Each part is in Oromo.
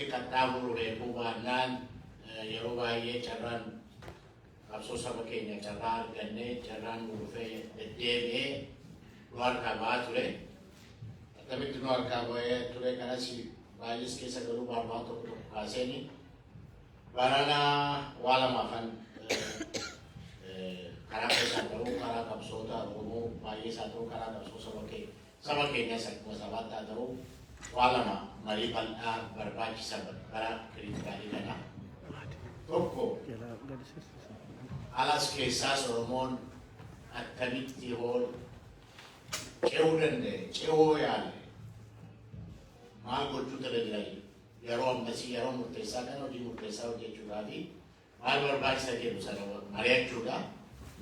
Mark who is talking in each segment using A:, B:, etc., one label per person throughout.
A: irratti qaxxaamuru reefuu baannaan yeroo baay'ee carraan qabsoo saba keenya carraa argannee carraan nu dhufee deddeebi'ee nu harkaa ba'aa ture. Akkamitti nu harkaa ba'ee ture kanas baay'ees keessa garuu barbaa tokko tokko kaaseeni barana waa lamaafan karaa keessaa ta'uu karaa qabsoota Oromoo baay'ee isaa ta'uu karaa qabsoo saba keenyas akkuma sabaatti haa ta'uu waa lama marii bal'aa barbaachisa bara kiriitikaalii kana. Tokko alas keessaas Oromoon akkamitti ce'uu danda'e ce'uu yaale maal gochuutu irra jira yeroo ammasii yeroo murteessaa kana hojii murteessaa hojjechuudhaa fi maal barbaachisa jedhu sana mari'achuudha.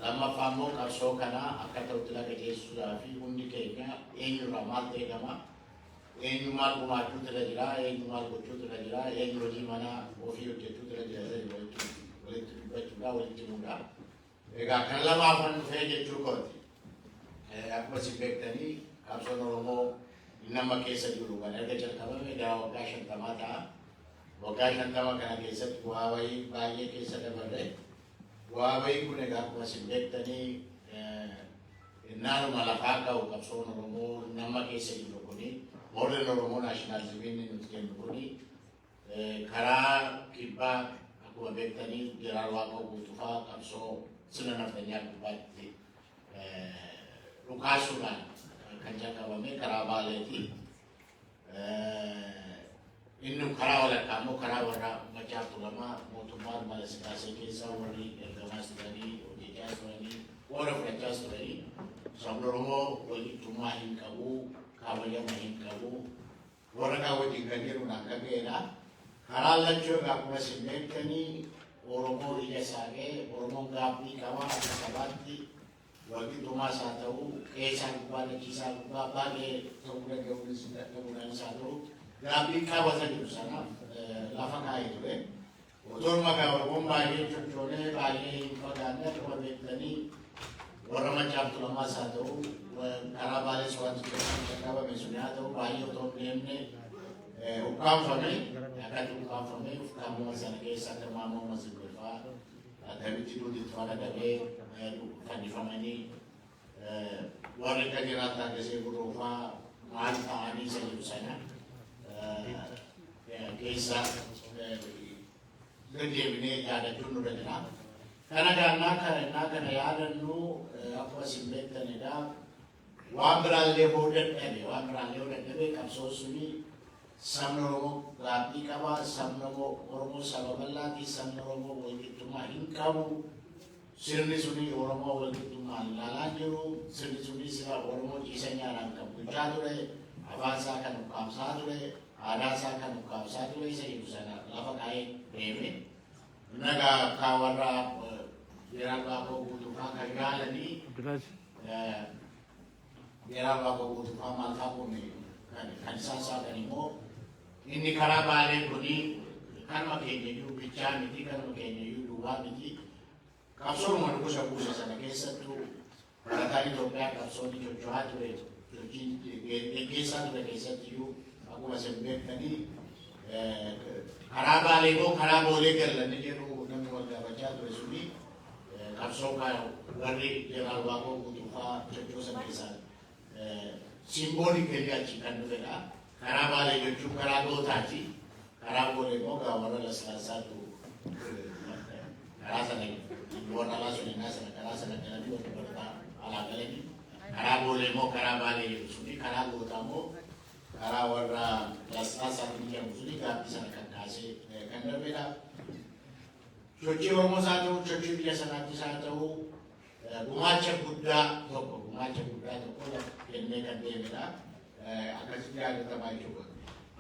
A: Lammaffaa immoo qabsoo kanaa akka ta'utti laga geessuudhaa fi hundi keenya eenyurraa maal eegama eenyu maal gumaachuutu irra jira eenyu maal gochuutu irra jira eenyu hojii manaa ofii hojjechuutu irra jira walitti dubbachuudhaa walitti himuudha. Egaa kan lamaafan dhufee jechuu kooti. Akkuma isin beektanii qabsoon Oromoo nama keessa jiru kan erga jalqabame gara waggaa 50 ta'a. Waggaa 50 kana keessatti bu'aa bahii baay'ee keessa dabarre. Bu'aa bahii kun egaa akkuma isin beektanii naannuma lafaa ka'u qabsoon Oromoo nama keessa jiru kuni Modern Oromoo Naashinaalizimiin nuti jennu kuni karaa kibbaa akkuma beektanii Jeneraal Waaqoo Guutufaa qabsoo sirna naftanyaa gubbaatti dhukaasuudhaan kan jalqabame karaa Baaleeti. Inni karaa walakkaa immoo karaa warra Machaa Tuulamaa mootummaa Mala Siyaasee keessaa warri ergamaas turanii hojjechaas turanii warra fudhachaas turanii sabni Oromoo walqixxummaa hin qabu kabajamaa hin qabu warra kaa wajjin kan jedhuudhaan kan ga'edha. Karaa lachuu akkuma isin beektanii Oromoo ija saaqee Oromoon gaaffii qaba akka sabaatti walqixxummaas haa ta'u qeessaa gubbaa lachiisaa gubbaa baay'ee ta'uu danda'uudhaan isaa ta'u gaaffii qabata jiru sana lafa kaa'ee ture. Otoon maqaa Oromoon baay'ee coccoolee baay'ee hin fagaanne akkuma beektanii warra Machaa Tuulamaas haa ta'u karaa Baalees wanti jalqabame sun haa ta'u baay'ee otoo hin deemne ukkaanfame akkatti ukkaanfame ukkaanfama sana keessa akka Maammoo Masirreeffaa akkamitti duuditti fagadamee fannifamanii warri Qajeelaa Taaggasee Gurroofaa maal ta'anii isa jiru sana keessa deddeebinee yaadachuun nurra jira. Kana gaannaa kana yaadannu akkuma isin beektanidha. Waan biraallee hoo dadhabe qabsoo suni sabni Oromoo gaaffii qaba. Sabni Oromoo saba bal'aati. Sabni Oromoo walqixxummaa hin qabu. Sirni suni Oromoo walqixxummaa ilaalaa jiru. Sirni suni sira Oromoo ciisa nyaaraan kan bulchaa ture. Afaan isaa kan ukkaamsaa ture. Aadaa isaa kan ukkaamsaa ture. Isa jedhu sana lafa kaa'ee deeme. Nagaa warra Jeneraal Waaqoo Guutufaa kan yaalanii Jeneraal Waaqoo Guutufaa maal ta'a kun kan isaan saaxan immoo inni karaa Baalee kuni kanuma keenya iyyuu bichaa miti kanuma keenya iyyuu duwwaa miti qabsooma nugusa buusa sana keessattuu barataan Itoophiyaa qabsoonni cocho'aa ture geggeessaa ture keessatti iyyuu akkuma isin beektanii karaa Baalee moo karaa Boolee gallanne jedhu namni wal gaafachaa ture suni qabsoo warri Jeneraal Waaqoo Guutufaa cochoosan keessaa simboolii achi kan dhufedha. Karaa Baalee jechuun karaa gootaati. Karaa Boolee immoo warra Laslaasaatu karaa sana warra alaa sunennaa sana karaa sana galanii warra barataa alaa galanii. Karaa Boolee immoo karaa Baalee jedhu suni karaa gootaa immoo karaa warra Laslaasaatu jedhamu suni gaaffii sana kan kaasee kan darbedha. Sochii Oromoo isaa ta'u sochii biyya sanaattis haa ta'u gumaacha guddaa tokko kennee kan deemedha. Akkasitti yaadatamaa jechuudha.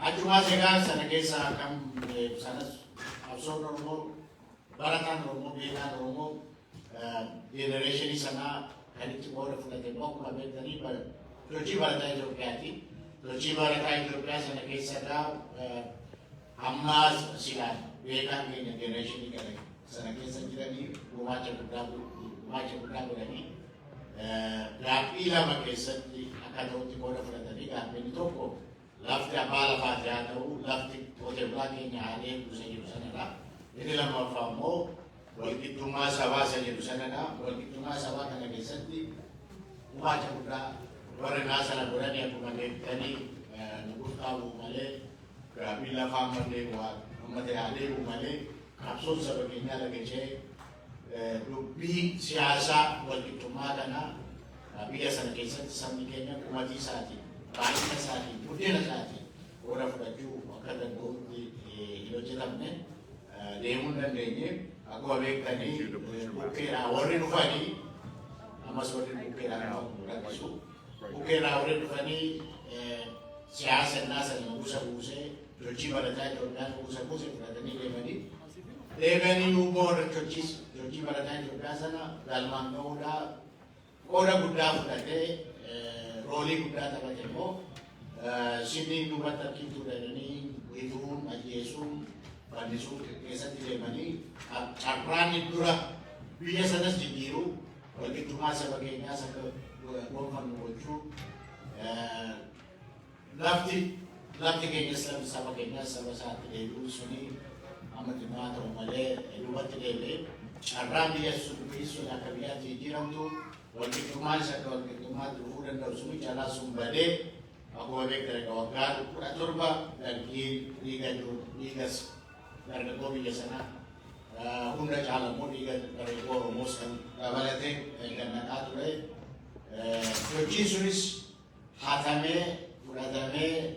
A: Achumaas egaa sana keessaa kan sanas qabsoon Oromoo barataan Oromoo beekaan Oromoo jenereeshinii sanaa kan itti qooda fudhate immoo akkuma beektanii sochii barataa Itoophiyaati. Sochii barataa Itoophiyaa sana keessadhaa ammaas silaan beekaan keenya jenereeshinii sana keessa jiranii gumaacha guddaa godhanii gaaffii lama keessatti akka ta'utti qooda fudhatanii gaaffiin tokko lafti abbaa lafaati haa ta'u lafti qotee bulaa keenya haalee buusa jiru sanadha. Inni lammaffaa immoo walqixxummaa sabaa isa jedhu sanadha. Walqixxummaa sabaa kana keessatti gumaacha guddaa warri naasana godhanii akkuma beektanii nuuf qabu malee gaabii lafaan malee waa uummata haalee malee qabsoon saba keenyaa lagachee dubbii siyaasaa walqixxummaa kana biyya sana keessatti sabni keenya qumatii isaatiin baay'ina isaatiin guddina isaatiin warra fudhachuu akka danda'utti hin hojjetamne deemuu hin dandeenye akkuma beektanii bukkeedhaa warri dhufanii ammas warri bukkeedhaa rakkisu bukkeedhaa warri dhufanii siyaasa innaa sana buusee sochii barataa Itoophiyaan buusee fudhatanii deemanii nuuboo warra sochii barataa Itoophiyaa sana galmaan ga'uudhaa qooda guddaa fudhatee roolii guddaa taphate immoo sinii duubatti harkiftuu dhalanii wiituun ajjeesuun fannisuun keessatti deemanii carraan dura biyya sanas jijjiiruu walqixxummaa saba keenyaas akka gonfannu gochuu lafti keenyas saba keenyaas saba isaatti deebi'uu suni amma dhimmaa ta'u malee duubatti deebi'ee carraan biyya sun akka biyyaatti jijjiiramtu walqixxummaan isa akka walqixxummaatti dhufuu danda'u suni caalaa sun badee akkuma beektan waggaa 17 dargii dhiigas dargaggoo biyya sanaa hunda caalammoo dhiiga dargaggoo Oromoos kan dabalatee gannaqaa ture. Sochiin sunis hatamee fudhatamee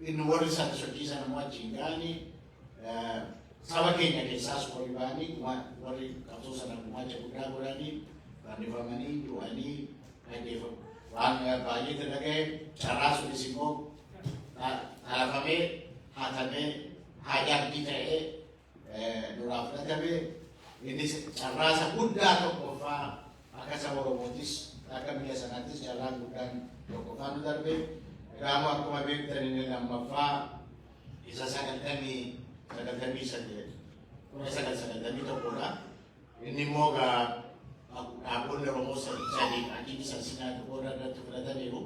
A: inni warri sana sochii sana immoo achi hin gaane saba keenya keessaas warri ba'anii warri qabsoo sana gumaacha guddaa godhanii fannifamanii du'anii ajjeefamu. Waan baay'eetti dhaga'e carraa sunis immoo dhalafamee hatamee hajaabbii ta'ee duraa fudhatamee innis carraasa guddaa tokkoffaa akka saba Oromootis akka biyya sanaattis carraan guddaan tokkoffaa nu darbe. Gaafa akkuma beektan inni lammaffaa isa 1991 inni immoo dhaabonni Oromoo sadii achitti sansinaa tokkodha irratti fudhataniiru.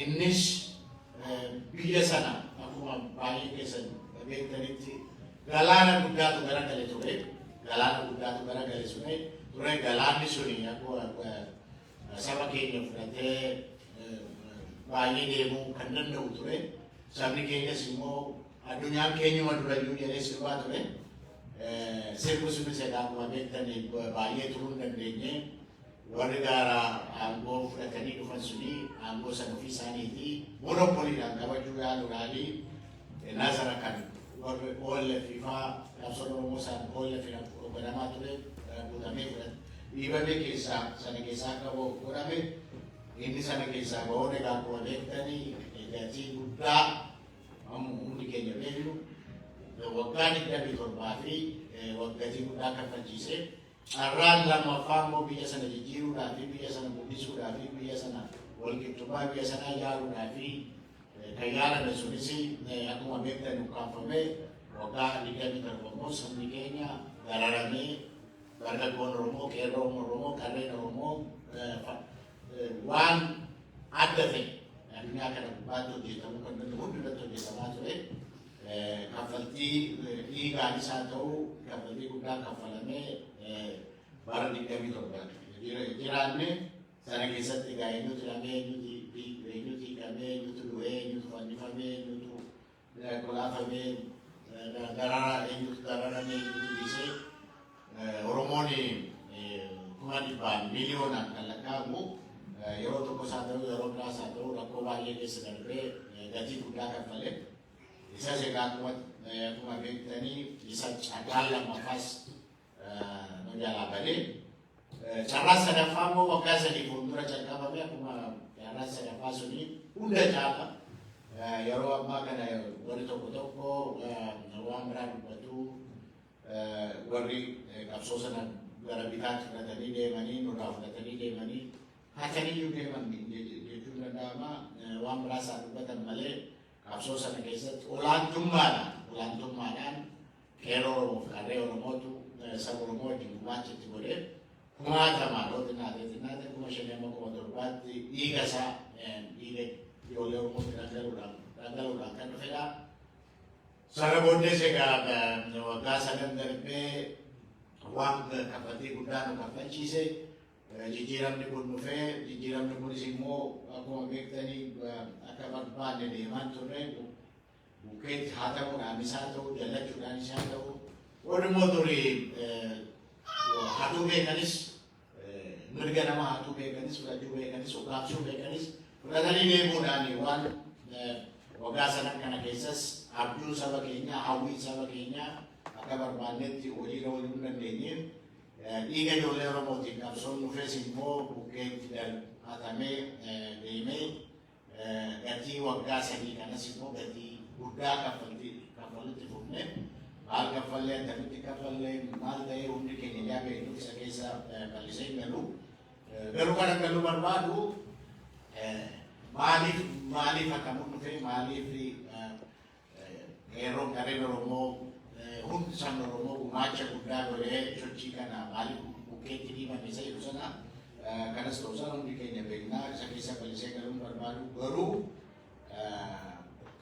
A: Innis biyya sana akkuma baay'ee keessan beektanitti galaana guddaatu garagale ture. Galaanni suni akkuma saba keenya fudhatee baay'ee deemuu kan danda'u ture. Sabni keenyas immoo addunyaan keenyuma durayyuu jedhee sirbaa ture. Sirbi sunis akkuma beektanii baay'ee turuu hin dandeenye. Warri gaara aangoo fudhatanii dhufan suni aangoo sana ofii isaaniitii monopoliidhaan qabachuu yaaluudhaanii naasara kan warri OLF faa qabsoon Oromoo isaan OLF godhamaa ture guutamee dhiibamee keessaa sana keessaa akka godhame inni sana keessaa ba'uun egaa akkuma beektanii gatii guddaa hundi keenya beeknu waggaa 27 fi waggatii guddaa kaffalchiisee carraan lammaffaa immoo biyya sana jijjiiruudhaa fi biyya sana guddisuudhaa fi biyya sana walqixxummaa biyya sanaa ijaaruudhaa fi kan yaalame sunis akkuma beektan ukkaanfamee waggaa 27 immoo sabni keenya dararamee dargaggoon Oromoo, qeerroon Oromoo, qarreen Oromoo waan adda ta'e addunyaa kana gubbaatti hojjetamuu kan danda'u hundumatti hojjetamaa ture. Kaffaltii dhiigaanis haa ta'u kaffaltii guddaa kaffalamee bara 27 jiraanne sana keessatti egaa eenyutu hidhamee eenyutu hiikamee eenyutu du'ee eenyutu fannifamee eenyutu kolaafamee eenyutu dararamee eenyutu dhiisee Oromoon kuma dhibbaan miliyoonaan kan lakkaa'amu yeroo tokkos haa ta'u yeroo biraas haa ta'u rakkoo baay'ee keessa darbee gatii guddaa kaffalee isas egaa akkuma beektanii isa carraan lammaffaas nu jalaa badee carraan sadaffaa immoo waggaa 3 fuuldura calqabame akkuma carraan sadaffaa suni hunda caala yeroo ammaa kana warri tokko waan biraa dubbatu warri qabsoo sana gara bitaatti fudhatanii deemanii nurraa fudhatanii deemanii hataniyyuu deeman jechuun danda'ama. Waan biraa isaa dubbatan malee qabsoo sana keessatti olaantummaadhaan qeerroo Oromoof qarree Oromootu saba Oromoo wajjin gumaachetti godhee kumaatamaan yoo xinnaate 5,700 dhiiga isaa dhiiga ijoollee Oromootti dhaggaluudhaan kan dhufedha. Sana booddees egaa waggaa sadan darbee waan kaffaltii guddaa nu kaffalchiise jijjiiramni kun dhufee jijjiiramni kunis immoo akkuma beektanii akka barbaanne deemaan turre bukkeetti haa ta'u dhaamis haa ta'u dallachuudhaanis haa ta'u warri immoo durii hatuu beekanis mirga namaa hatuu beekanis fudhachuu beekanis ukkaamsuu beekanis fudhatanii deemuudhaan waan waggaa sadan kana keessas abjuu saba keenyaa hawwii saba keenyaa akka barbaannetti hojiirra oolchuu hin dandeenyeef dhiiga ijoollee Oromootiin qabsoon dhufes immoo bukkeetti hatamee deemee gatii waggaa sadii kanas immoo gatii guddaa kaffallutti fufne maal kaffallee akkamitti kaffallee maal ta'ee hundi keenya yaa beeknu isa keessa bal'isee hin galu garuu kan galuu barbaadu maaliif akkamuu dhufee maaliif yeroo gareen Oromoo hundi san Oromoo gumaacha guddaa godhee sochii kana maaliif bukkeetti dhiibame isa jedhu sana kanas ta'uu sana hundi keenya beeknaa isa keessa bal'isee galuun barbaadu garuu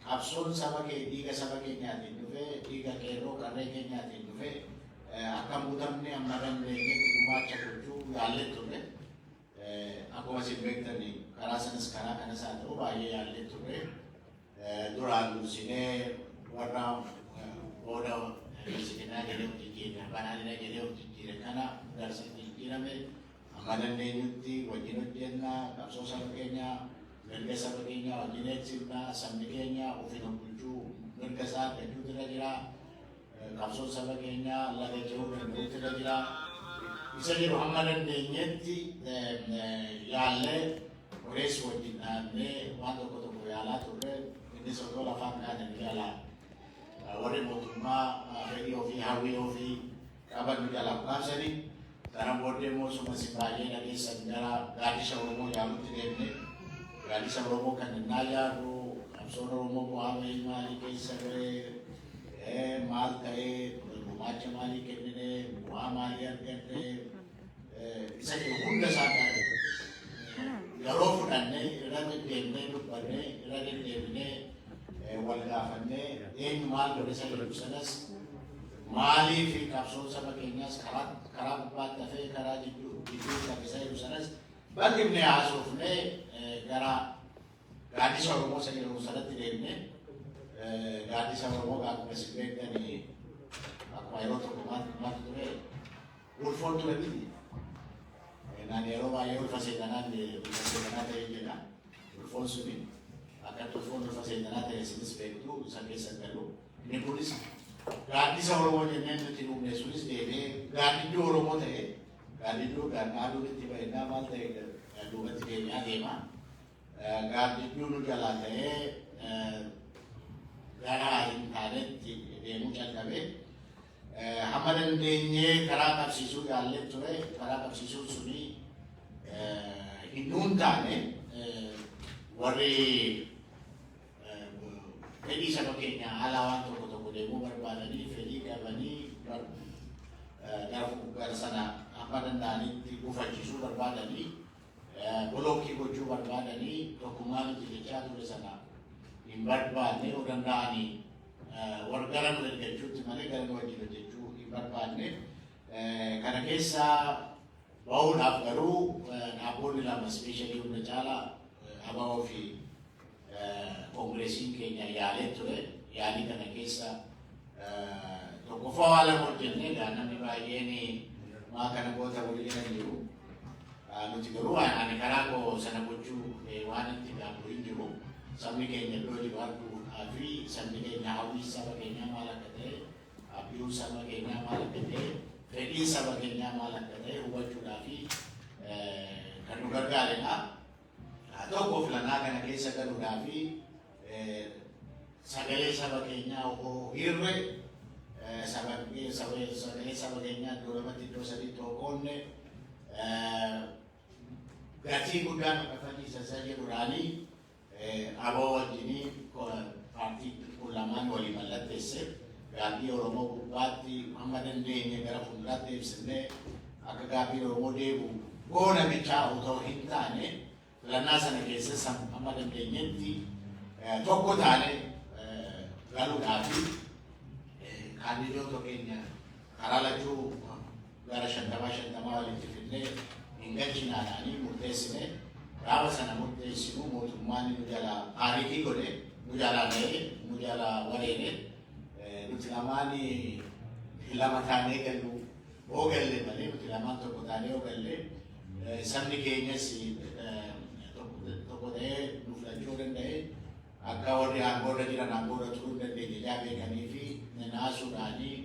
A: qabsoon saba kee dhiiga saba keenyaatiin dhufee dhiiga qeerroo qarree keenyaatiin dhufee akka muutamne amma dandeenyetti gumaacha gochuu yaallee turre akkuma isin beektanii karaa sanas karaa kanas haa ta'u baay'ee yaallee turre duraan dursinee warra booda Presidena jedhee hojjechiire banaalina jedhee hojjechiire kana garsa jijjiirame amma dandeenyutti wajjin hojjennaa qabsoo saba keenyaa mirga saba keenyaa wajjin eegsifnaa sabni keenya ofiin bulchuu mirga isaa argachuutu irra jira qabsoo saba keenyaa laga jiruu danda'uutu irra jira isa jedhu hamma dandeenyetti yaallee oreessi wajjin dhaabnee waan tokko yaalaa turre innis otoo lafaan kaa'anii yaalaa warri mootummaa fedhii ofii hawwii ofii qaban jala kaasanii kana booddee immoo sumas baay'ee dhageessan gara gaaddisa Oromoo yaalutti deemne gaaddisa Oromoo kan innaa yaadu qabsoon Oromoo bu'aa bahii maalii keessa galee maal ta'ee gumaacha maalii kennine bu'aa maalii arganne isa jiru hunda isaa yeroo fudhannee irra deddeebinee dubbannee irra deddeebinee wal gaafannee eenyu maal godhe isa jedhu sanas maalii fi qabsoon saba keenyaas karaa gubbaatti hafee karaa jidduu qabe isa jedhu sanas bal'ifnee haasofnee gara gaaddisa Oromoo isa jedhamu sanatti deemnee gaaddisa Oromoo akkuma isin beektanii akkuma yeroo tokko maaltu ture ulfoon ture miti naan yeroo baay'ee ulfa seetanaa ta'ee jedha ulfoon suni akka ulfoon ulfa seetanaa ta'e isinis beektu isa keessa galu inni kunis gaaddisa Oromoo jenneen nuti dhumne sunis deemee gaaddidduu Oromoo ta'e gaaddidduu gaaddidduu itti baay'inaa maal ta'e duubatti deemaa deema gaaddidduu nu jalaa ta'ee gara hin taanetti deemuu calqabee hamma dandeenyee karaa qabsiisuu yaallee ture karaa qabsiisuu suni hinduun taane warri fedhii saba keenya alaa waan tokko deemuu barbaadanii fedhii qabanii gara sana amma danda'anitti gufachiisuu barbaadanii bolokkii gochuu barbaadanii tokkummaa nuti jechaa ture sana hin barbaadne yoo danda'anii wargara nu ergachuutti malee gara nu wajjin hojjechuu hin barbaadne kana keessaa bahuudhaaf garuu dhaabonni lama ispeeshaalii hunda caalaa ABO fi koongireesiin keenya yaalee ture yaalii kana keessa tokkoffaa waa lama hojjennee namni baay'een maa kana goota walii jiran jiru nuti garuu ani karaa koo sana gochuu waan itti gaafuu hin jiru sabni keenya iddoo jiru arguu fi sabni keenya hawwii saba keenyaa maal akka ta'e abjuu saba keenyaa maal akka ta'e fedhii saba keenyaa maal akka ta'e hubachuudhaa fi kan nu gargaaredha. Tokko filannaa kana keessa galuudhaa fi sagalee saba keenyaa hirre sagalee saba keenyaa iddoo lamatti iddoo sadiitti qoonne gatii guddaa nu kaffalchiisa jedhuudhaanii ABO wajjinii paartii kun lamaan walii mallatteesse gaaffii Oromoo gubbaatti hamma dandeenye gara fuulduraatti ibsannee akka gaaffii Oromoo deebi'u goona bichaa otoo hin taane filannaa sana keessa amma dandeenyetti tokko taane galuudhaafi kaandidoota keenya karaa lachuu gara 50 walitti fidnee hin galchinaadhaanii murteessine gaafa sana murteessinu mootummaan nu jalaa taarikii godhe nu jalaa ba'e nu jalaa wareene nuti lamaani lama taanee gallu oogalle malee nuti lamaan tokko taanee oogalle sabni keenyas tokko ta'ee nu filachuu danda'e akka warri aangoorra jiran aangoorra turuu dandeenye ijaa beekanii fi naasuudhaanii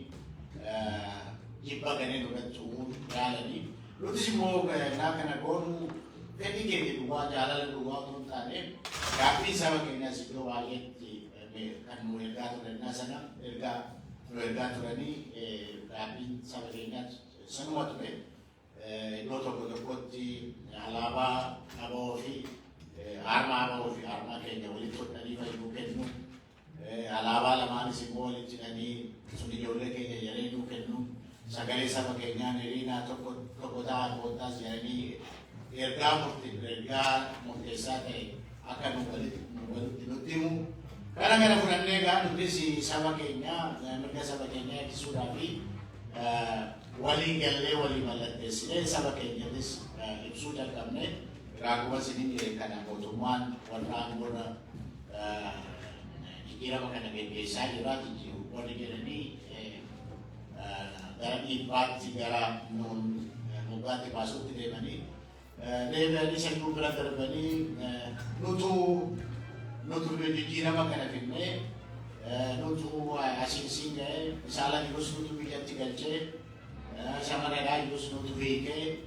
A: jibba ganee nurratti uumuu yaalanii nutis immoo naa kana goonu fedhii keenya duwwaa jaalala duwwaa otoo hin taane gaaffii saba keenyas iddoo baay'eetti kan nu ergaa turannaa sana nu ergaa turanii gaaffiin saba keenyaas sanuma ture iddoo tokko tokkotti alaabaa aboo fi armaa aboo fi armaa keenya walitti hodhanii fayyuu kennu alaabaa lamaanis immoo walitti hidhanii sun ijoollee keenya jedhanii nuu kennu sagalee saba keenyaan hiriinaa tokko ta'an boodaas jedhanii ergaa murteessaa ta'e akka nu walitti nutti himu kana fudhannee gaa nutis saba keenya mirga saba keenyaa eegsisuudhaa fi walii gallee walii mallatteessinee saba keenyattis ibsuu jalqabne akkuma isin kana mootummaan warra aangoorra jijjiirama kana gaggeessaa jira warri jedhanii gara dhiibbaatti gara moggaatti baasuutti deemanii deebi'anii sayyuu bira darbanii nutu jijjiirama kana finnee nutu asiinsiin ga'ee isaalan yus nutu biyyatti galchee shamarradhaa yus nutu hiikee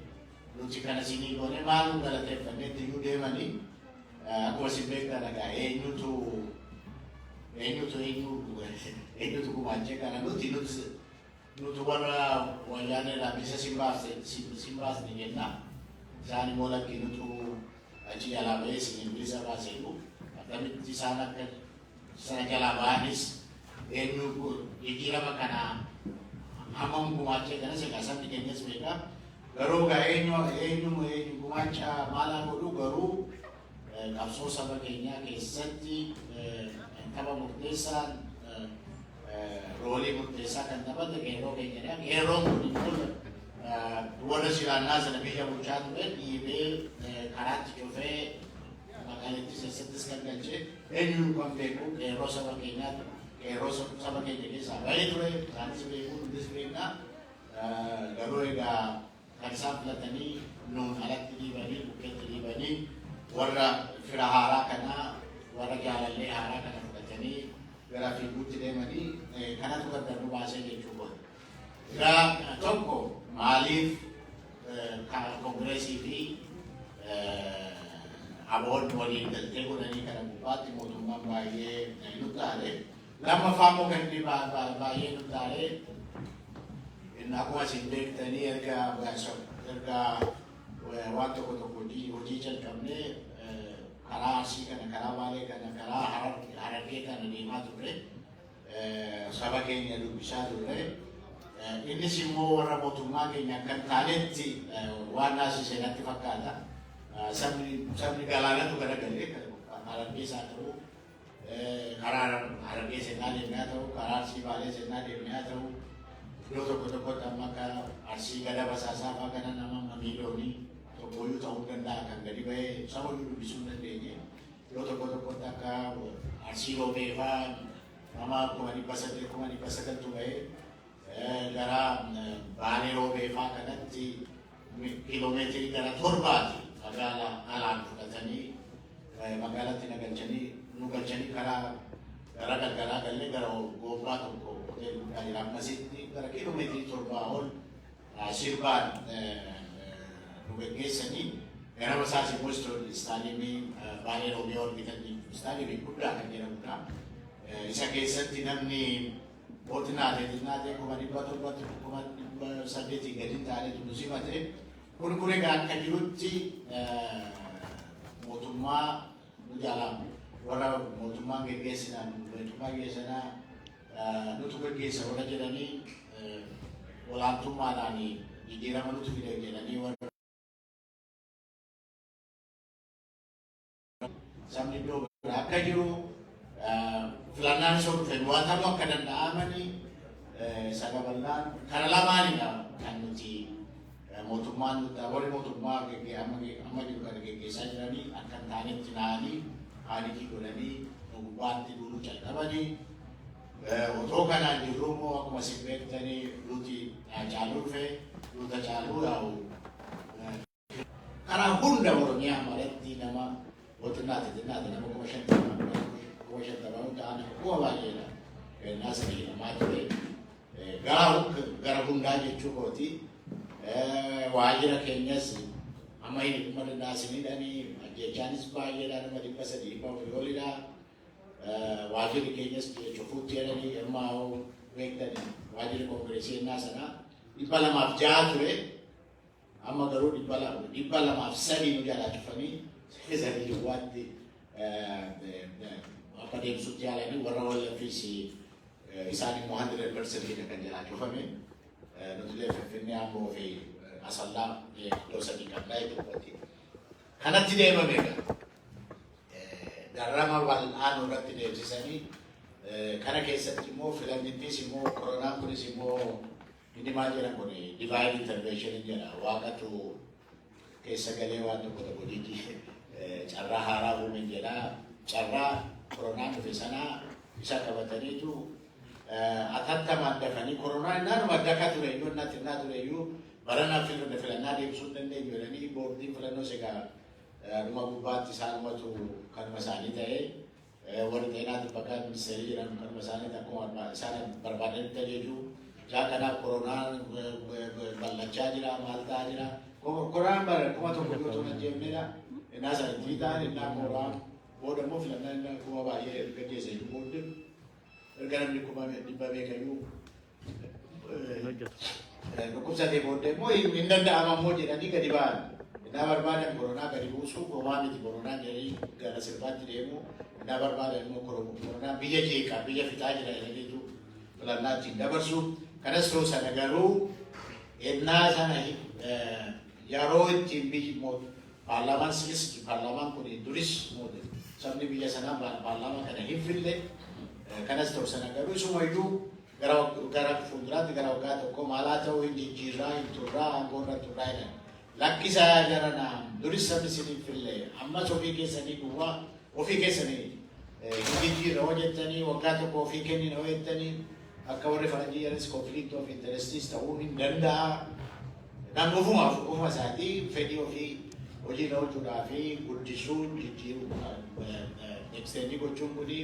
A: nuti kana sinii goone maal nu galateeffanneetti iyyuu deemanii akkuma isin beektan egaa eenyutu gumaachee kana nutu warra wayyaanedhaa bisa simbaasne jenna isaan immoo lakki nutu achi jalaa ba'ee isin bilisa baaseetu akkamitti isaan akka sana jalaa ba'anis eenyu jijjiirama kana hammam gumaachee kanas egaa sabni keenyas beekaa garuu egaa eenyu gumaacha maalaa godhu garuu qabsoo saba keenyaa keessatti tapha murteessaan roolii murteessaa kan taphate qeerroo keenyadha. Qeerroon kun immoo warra silaannaa sana biyya bulchaa ture dhiibee karaatti cufee magaalattii keessattis kan galchee eenyuun kan beeku qeerroo saba keenyaatu qeerroo saba keenya keessaa ba'ee ture isaanis beekuu nutis beeknaa garuu egaa kan isaan filatanii nuun alatti dhiibanii bukkeetti dhiibanii warra fira haaraa kanaa warra jaalallee haaraa kana fudhatanii gara fiiguutti deemanii kanatu gargar nu baasee jechuudha. Egaa tokko maaliif kongireesii fi aboon waliin galtee godhanii kana gubbaatti mootummaan baay'ee nu taale lammaffaa immoo kan inni baay'ee nu taale akkuma isin beektanii erga waan tokko hojii jalqabnee karaa Arsii kana karaa Baalee kana karaa Harargee kana deemaa turre saba keenya dubbisaa turre innis immoo warra mootummaa keenya kan taanetti waan naasisee natti fakkaata sabni galaanatu garagalee Harargee isaa ta'uu karaa Harargee seenaa deemnee haa ta'u karaa Arsii Baalee seenaa deemnee haa ta'u iddoo tokkotti amma akka Arsii gada basaasaa fa'aa kana nama miiliyoonii tokkoyyuu ta'uu danda'a kan gadi ba'ee sababii dubbisuu hin dandeenye iddoo tokkotti akka Arsii Roobee fa'aa nama 900,000 ba'ee gara Baalee Roobee fa'aa kanatti kiiloomeetirii gara 7 magaalaa alaan fudhatanii magaalatti nu galchanii karaa gara galgalaa gallee gara goobbaa tokko hoteelii guddaa jira ammasitti gara kiiloomeetirii 7 ol sirbaan nu gaggeessanii gara basaas immoo istaadiyeemii Baalee Roobee orbitanii istaadiyeemii guddaa kan jedhamudha. Isa keessatti namni mootinaalee 700,000 gadi taa'ee nu simate kun egaa akka jirutti mootummaa nu jaalaa warra mootummaan geggeessinaan mootummaa geggeessanaa nutu geggeessa warra jedhanii olaantummaadhaan jijjiirama nutu fide jedhanii warra sabni iddoo biraa akka jiru filannaan sun filmaatamu akka danda'amani sana bal'aan kana lamaanidha kan nuti mootummaan warri mootummaa amma jiru kana geggeessaa jiranii akka hin taanetti na'anii haalitii godhanii gubbaatti duuluu calqabanii otoo kanaan jirru immoo akkuma isin beektanii duuti caaluu dhufe duuta caaluu yaa'u karaa hunda Oromiyaa maratti nama wajjinaati nama kuma shantama ta'an akkuma baay'eedha. Kennaa sadii namaa ture gara hundaa jechuu kooti waajjira keenyas amma hin dhimma danda'asinidhanii ajjechaanis baay'eedha nama 300 oliidha. Waajjirri keenyas cufuutti jedhanii hirmaa'uu beektanii waajjirri koongireesii ennaa sana 206 ture. Amma garuu 203 nu jalaa cufanii sadii duwwaatti akka deemsutti yaalanii warra wallafiis isaan immoo 100% kan jalaa cufame nuti Finfinnee Amboo fi Asallaa iddoo sadii qabnaa tokkotti kanatti deemame darrama bal'aan irratti deemsisanii kana keessatti immoo filannittis immoo koronaan kunis immoo ini maal jedhan kun divide intervention jedha waaqatu keessa galee waan tokko tokko jijji carraa haaraa uumen jedha carraa koronaan dhufe sanaa isa qabataniitu atattamaan dafanii koronaan naanuma daka ture iyyuu innatti innaa ture iyyuu baranaa filannaa deebisuu hin dandeenyu jedhanii boordiin filannoo segaa dhuma gubbaatti isaanumatu kanuma isaanii ta'ee warri xeenaa bakka ministeerii jedhan kanuma isaanii akkuma isaan barbaadanitti jechuu Jangan koronaan balachaa jira, malta jira. Koronaan bara kuma tokko yoo ta'u najjeemne dha. Innaa sana tiitaan innaa koraan booda immoo filannaa innaa kuma baay'ee erga geesse iyyuu booddee erga namni kuma dhibba beekayyuu dhukkubsatee booddee immoo hin danda'ama immoo jedhanii gadi ba'an. Innaa barbaadan koronaa gadi buusuu homaa miti koronaan jedhanii gara sirbaatti deemu. Innaa barbaadan immoo koronaan biyya jeeqaa biyya fixaa jira jedhaniitu filannaa ittiin dabarsu. Kanas ta'uu sana garuu ennaa sana yeroo ittiin biyyi paarlaamaan silis paarlaamaan kun duris sabni biyya sanaa paarlaamaa kana hin fille kanas ta'uu sana garuu isumayyuu gara fuulduraatti gara waggaa tokko maalaa ta'uu hin jijjiirraa hin turraa aangoorra turraa jedhan lakkisaa jaranaa duris sabni sin hin fille ammas ofii keessanii duwwaa ofii keessanii hin jijjiirra hojjettanii waggaa tokko ofii kennin hojjettanii akka warri faranjiinis conflict of interests ta'uu hin danda'a. Kan ofuma isaatii fedhii ofii hojiirra hojjechuudhaa fi guddisuu jijjiiruu extendii gochuun kuni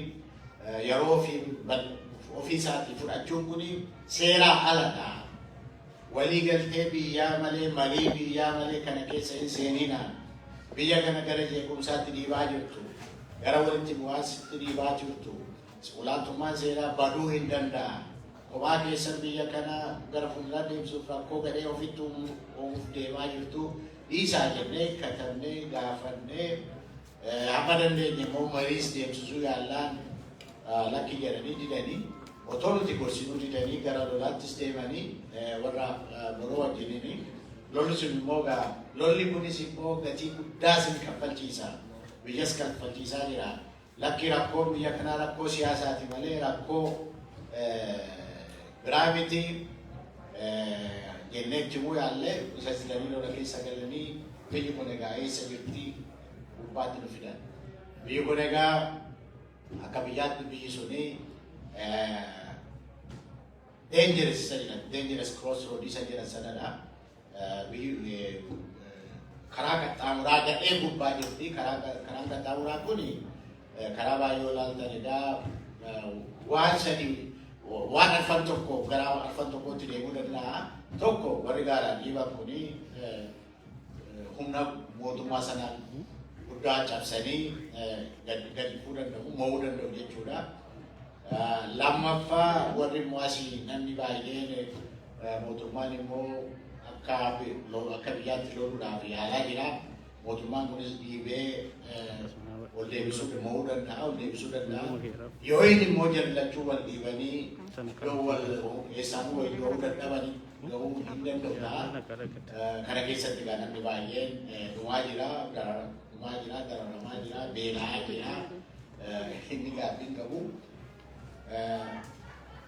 A: yeroo ofii isaatii fudhachuun kuni seeraa aladha. Walii galtee biyyaa malee malii biyyaa malee kana keessa hin seeninaan biyya kana gara jeequmsaatti dhiibaa jirtu gara walitti bu'aatti dhiibaa jirtu olaantummaan seeraa baduu hin danda'a. Kophaa keessan biyya kana gara fuulduraa deemsuuf rakkoo gadhee ofitti uumuuf deemaa jirtu dhiisaa jennee katabnee gaafannee hamma dandeenye immoo mariis deemsisuu yaallaan lakki jedhanii didanii otoo nuti gorsinuu didanii gara lolaattis deemanii warra biroo wajjiniin lolli sun immoo lolli kunis immoo gatii guddaa sin kaffalchiisa biyyas kaffalchiisaa jira. Lakki rakkoon biyya kanaa rakkoo siyaasaati malee rakkoo giraaviti jennee jimuu yaallee isa silanii lola keessa galanii biyyi kun egaa eessa jirti gubbaatti nu fidan. Biyyi kun egaa akka biyyaatti biyyi suni dangerous isa jedhan dangerous crossroad isa jedhan sanadha. Biyyi karaa qaxxaamuraa gadhee gubbaa jirti karaan qaxxaamuraa kuni karaa baay'ee olaaltanidha. Waan sadii waan arfan tokko gara arfan tokkotti deemuu danda'a. Tokko warri gaaraan dhiiban kuni humna mootummaa sanaan guddaa cabsanii gadi dhufuu danda'u mo'uu danda'u jechuudha. Lammaffaa warri immoo asii namni baay'een mootummaan immoo akka biyyaatti loluudhaaf yaalaa jira. Mootummaan kunis dhiibee ol deebisuu mo'uu danda'a, ol deebisuu danda'a. Yoo inni immoo jallachuu wal dhiibanii yoo wal eessaanuu wayii yoo dadhabanii gahuu hin danda'udha. Kana keessatti namni baay'een dhumaa jira, dhumaa jira, dararamaa jira, beela'aa jira. Inni gaabbiin qabu.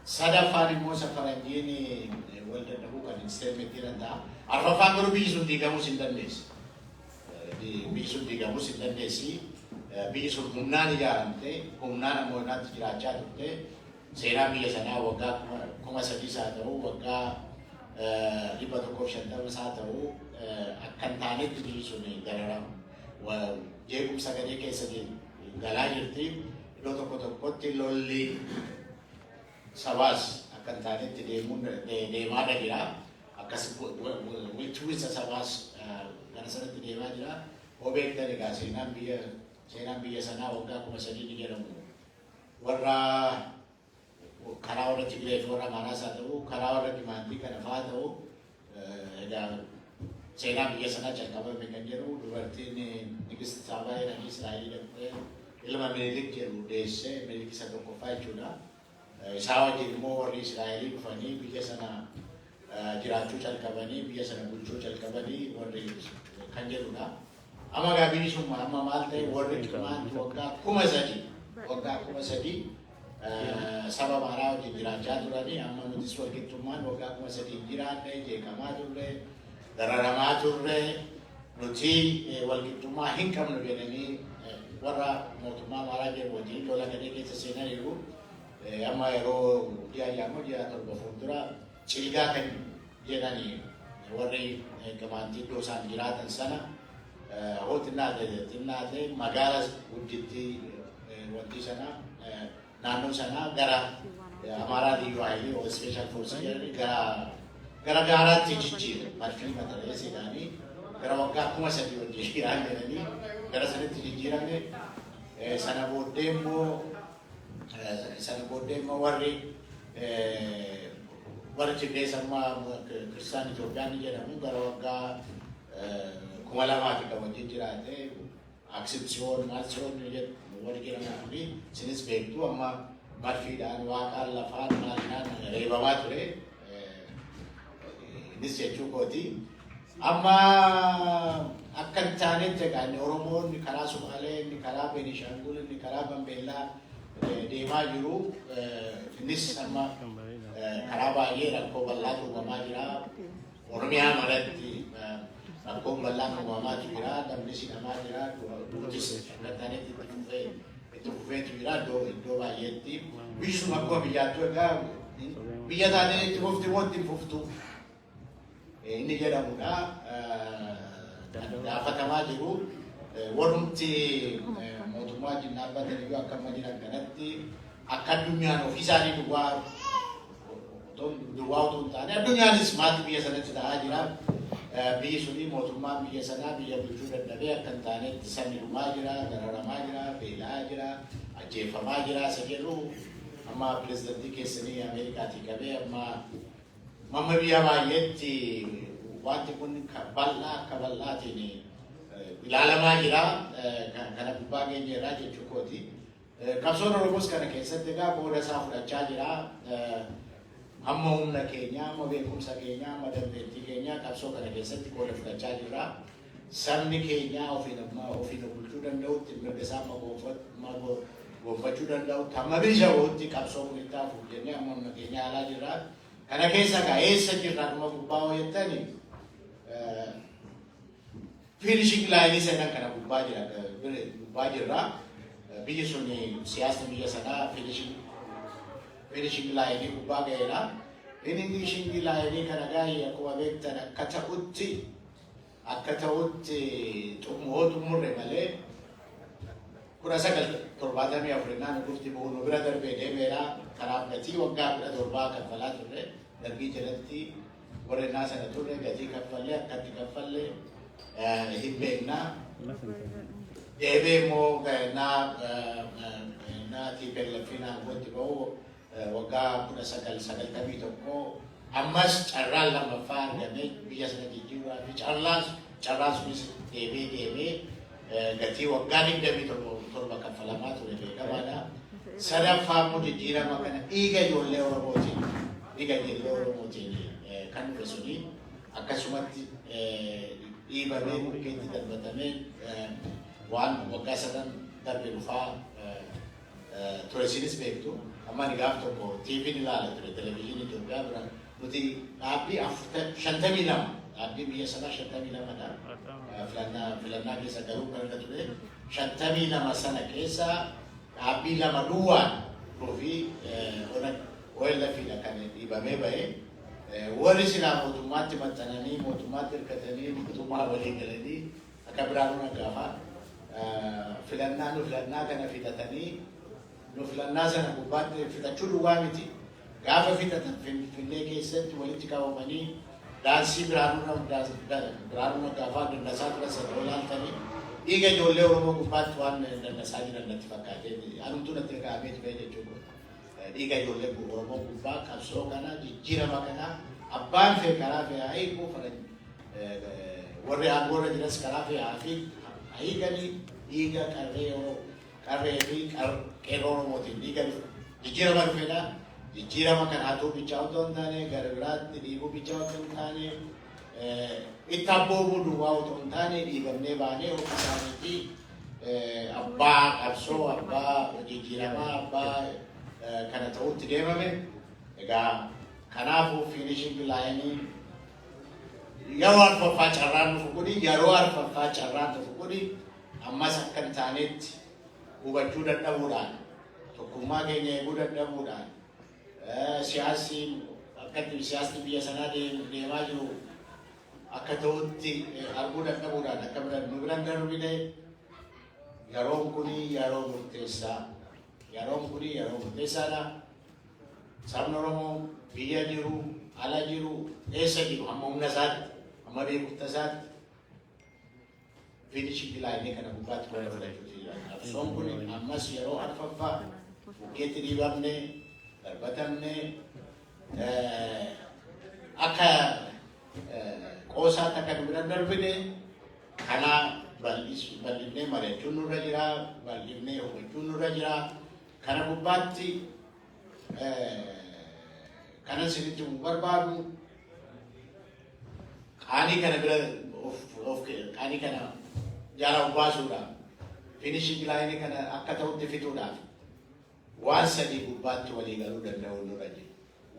A: Sadaffaan immoo safaranjiin wal dadhabuu kan isteelmetti danda'a. Arfaffaan garuu biyyi sun diigamuus hin dandeessi. Biyyi sun diigamuus hin dandeessi. Biyyi sun humnaan ijaaramte, humnaan ammoo naatti jiraachaa turte. Seenaa biyya sanaa waggaa 3,000 haa ta'u, waggaa 150 haa ta'u, akka hin taanetti biyyi sun dararamu. Jeequmsa gadee keessa galaa jirti. Iddoo tokko tokkotti lolli sabaas akka hin taanetti deemaa jira. Akkas walitti bu'iinsa sabaas gara sanatti deemaa jira. Hoo beektan egaa seenaan biyya sanaa waggaa 3,000 ni jedhamu. Warra karaa warra Tigree fi warra Amaaraas haa ta'u, karaa warra Dimaantii kana fa'aa ta'u, seenaa biyya sanaa jalqabame kan jedhu dubartiin Nigist Saabaa jedhamti Israa'elii dhaqxee ilma Minilik jedhu deessee Minilik isa tokkoffaa jechuudha. Isaa wajjin immoo warri Israa'elii dhufanii biyya sana jiraachuu jalqabanii, biyya sana bulchuu jalqabanii warri kan jedhudha. Amma gaabiin sun amma maal ta'e warri Qimaan waggaa 3,000 saba Amaaraa wajjin jiraachaa turanii amma nutis walqixxummaan waggaa 3,000 jiraanne jeeqamaa turre, dararamaa turre, nuti walqixxummaa hin qabnu jedhanii warra mootummaa Amaaraa jedhu wajjin lola gadee keessa seenaniiru. Amma yeroo ji'a 7 fuuldura cilgaa kan jedhanii warri Qimaantii iddoo isaan jiraatan sana hoo xinnaate magaala gudditti wanti sana naannoo sana gara Amaaraa Liyyuu Haayilii oo Special Force jedhanii gara gaaraatti jijjiire. Marfii matalee seenanii gara waggaa 3,000 wajjin jiraan jedhanii gara sanatti jijjiirame. Sana booddee immoo warri Tigree sammaa Kiristaan Itoophiyaan ni jedhamu gara waggaa 2,000 wajjin jiraate. Aksipsiyoon, maalsiyoon warri jedhamu fi isinis beektu amma marfiidhaan waaqaan lafaan maalinaan reebamaa ture. Innis jechuu kooti. Amma akka hin taanetti egaa inni Oromoon inni karaa Sumaalee, inni karaa Beenishaangul, inni karaa Gambeellaa deemaa jiru. Innis amma karaa baay'ee rakkoo bal'aatu uumamaa jira. Oromiyaa malatti rakkoon bal'aan uumamaa jira. Namnis hidhamaa jira. Duutis akka taanetti itti fufeetu jira iddoo baay'eetti. Biyyi sun akkuma biyyaattuu egaa biyya taanee itti fufti moo itti fuftu inni jedhamudha. Gaafatamaa jiru. Warrumti mootummaa wajjin dhaabbatan iyyuu akka madiina kanatti akka addunyaan ofii isaanii duwwaa otoo hin taane addunyaanis maaltu biyya sanatti ta'aa jira. Biyyi suni mootummaan biyya sanaa biyya bulchuu dadhabee akka hin taanetti sabni dhumaa jira, dararamaa jira, beela'aa jira, ajjeefamaa jira. Isa jedhu amma pirezidantii keessanii Ameerikaatii qabee amma biyya baay'eetti wanti kun akka bal'aatiin ilaalamaa jira. Kana gubbaa keenya irraa jechuu kooti. Qabsoon Oromoos kana keessatti egaa qooda isaa fudhachaa jira. Amma humna keenya, amma beekumsa keenya, amma dandeettii keenya qabsoo kana keessatti qooda fudhachaa jira. Sabni keenya ofiin bulchuu danda'utti mirga isaa gonfachuu danda'utti amma bilisa bo'utti qabsoo kun itti hafuuf jennee amma humna keenya haalaa jira. Kana keessa eessa jirra dhuma gubbaa hoo jettani finishing laayinii sadan kana gubbaa jirra. Biyyi sun siyaasni biyya sanaa finishing laayinii gubbaa ga'eera. Finishing laayinii kana gaa'ee akkuma beektan akka ta'utti xumurre malee 1974 naannoo dhufti bu'uun bira darbee deemeera. Karaa gatii waggaa 17 kaffalaa turre. Darbii jalatti warreenaa sana turre gatii kaffallee akkatti kaffallee hin beeknaa. Deebee immoo naatii beellafiinaan gotti ba'u waggaa 1991 ammas carraan lammaffaa argamee biyya sana jijjiiruudhaa fi carraan sunis deemee gatii waggaa 27 kaffalamaa ture beekamaadha. Sadaffaa immoo jijjiirama kana dhiiga ijoollee Oromootiin kan dhufe suni akkasumatti dhiibamee bukkeetti darbatamee waan waggaa sadan darbe dhufaa turesinis beektu amma ni gaaf tokko TV ni ilaala ture televezyiinii Itoophiyaa bira nuti dhaabbii 52 dhaabbii biyya sanaa 52 dha filannaa keessa garuu kan ture 52 sana keessa dhaabbii lama duwwaan dhufii OLF dha kan dhiibamee bahee warri silaa mootummaatti maxxananii mootummaatti hirkatanii mootummaa walii galanii akka Biraanuu Naggaafaa filannaa kana fitatanii nu filannaa sana gubbaatti fitachuu duwwaa miti gaafa fitatan Finfinnee keessatti walitti qabamanii daansii Biraanuu Naggaafaa dandasaa tura sana olaaltanii dhiiga ijoollee Oromoo gubbaatti waan dandasaa jiran natti fakkaatee anumtuu natti kaa'amee ture jechuudha. Dhiiga ijoollee Oromoo gubbaa qabsoo kana jijjiirama kana abbaan fee karaa fee haa hiikuu warri aangoorra jiras karaa fee haa hiikanii dhiiga qarree fi qeerroo Oromootiin dhiiga jijjiirama dhufedha. Jijjiirama kan hatuu bichaa otoo hin taane gara biraatti dhiibuu bichaa otoo hin taane itti abboomuu duwwaa otoo hin taane dhiibamnee baanee ofii isaaniitii abbaa qabsoo abbaa jijjiiramaa abbaa kana ta'utti deemame egaa kanaafuu finishing laayinii yeroo arfaffaa carraan dhufu kuni yeroo arfaffaa carraan dhufu kuni ammas akka hin taanetti hubachuu dadhabuudhaan tokkummaa keenya eeguu dadhabuudhaan siyaasni biyya sanaa deemaa jiru akka ta'utti arguu dadhabuudhaan akka nu biran darbine yeroon kuni yeroo murteessaa yeroon kuni yeroo murteessaadha. Sabni Oromoo biyya jiru ala jiru eessa jiru amma humna isaatti amma beekumsa isaatti finishing laayinii kana gubbaatti mana fudhachuuti jira. Qabsoon kun ammas yeroo arfaffaa bukkeetti dhiibamne darbatamne akka qoosaatti akka nu bira darbine kana bal'ifnee mari'achuun nurra jira, bal'ifnee hubachuun nurra jira. Kana gubbaatti kana sinitti barbaadu qaanii kana bira qaanii kana jala baasuudhaaf finishing laayinii kana akka ta'utti fixuudhaaf waan sadii gubbaatti walii galuu danda'u nurra jira.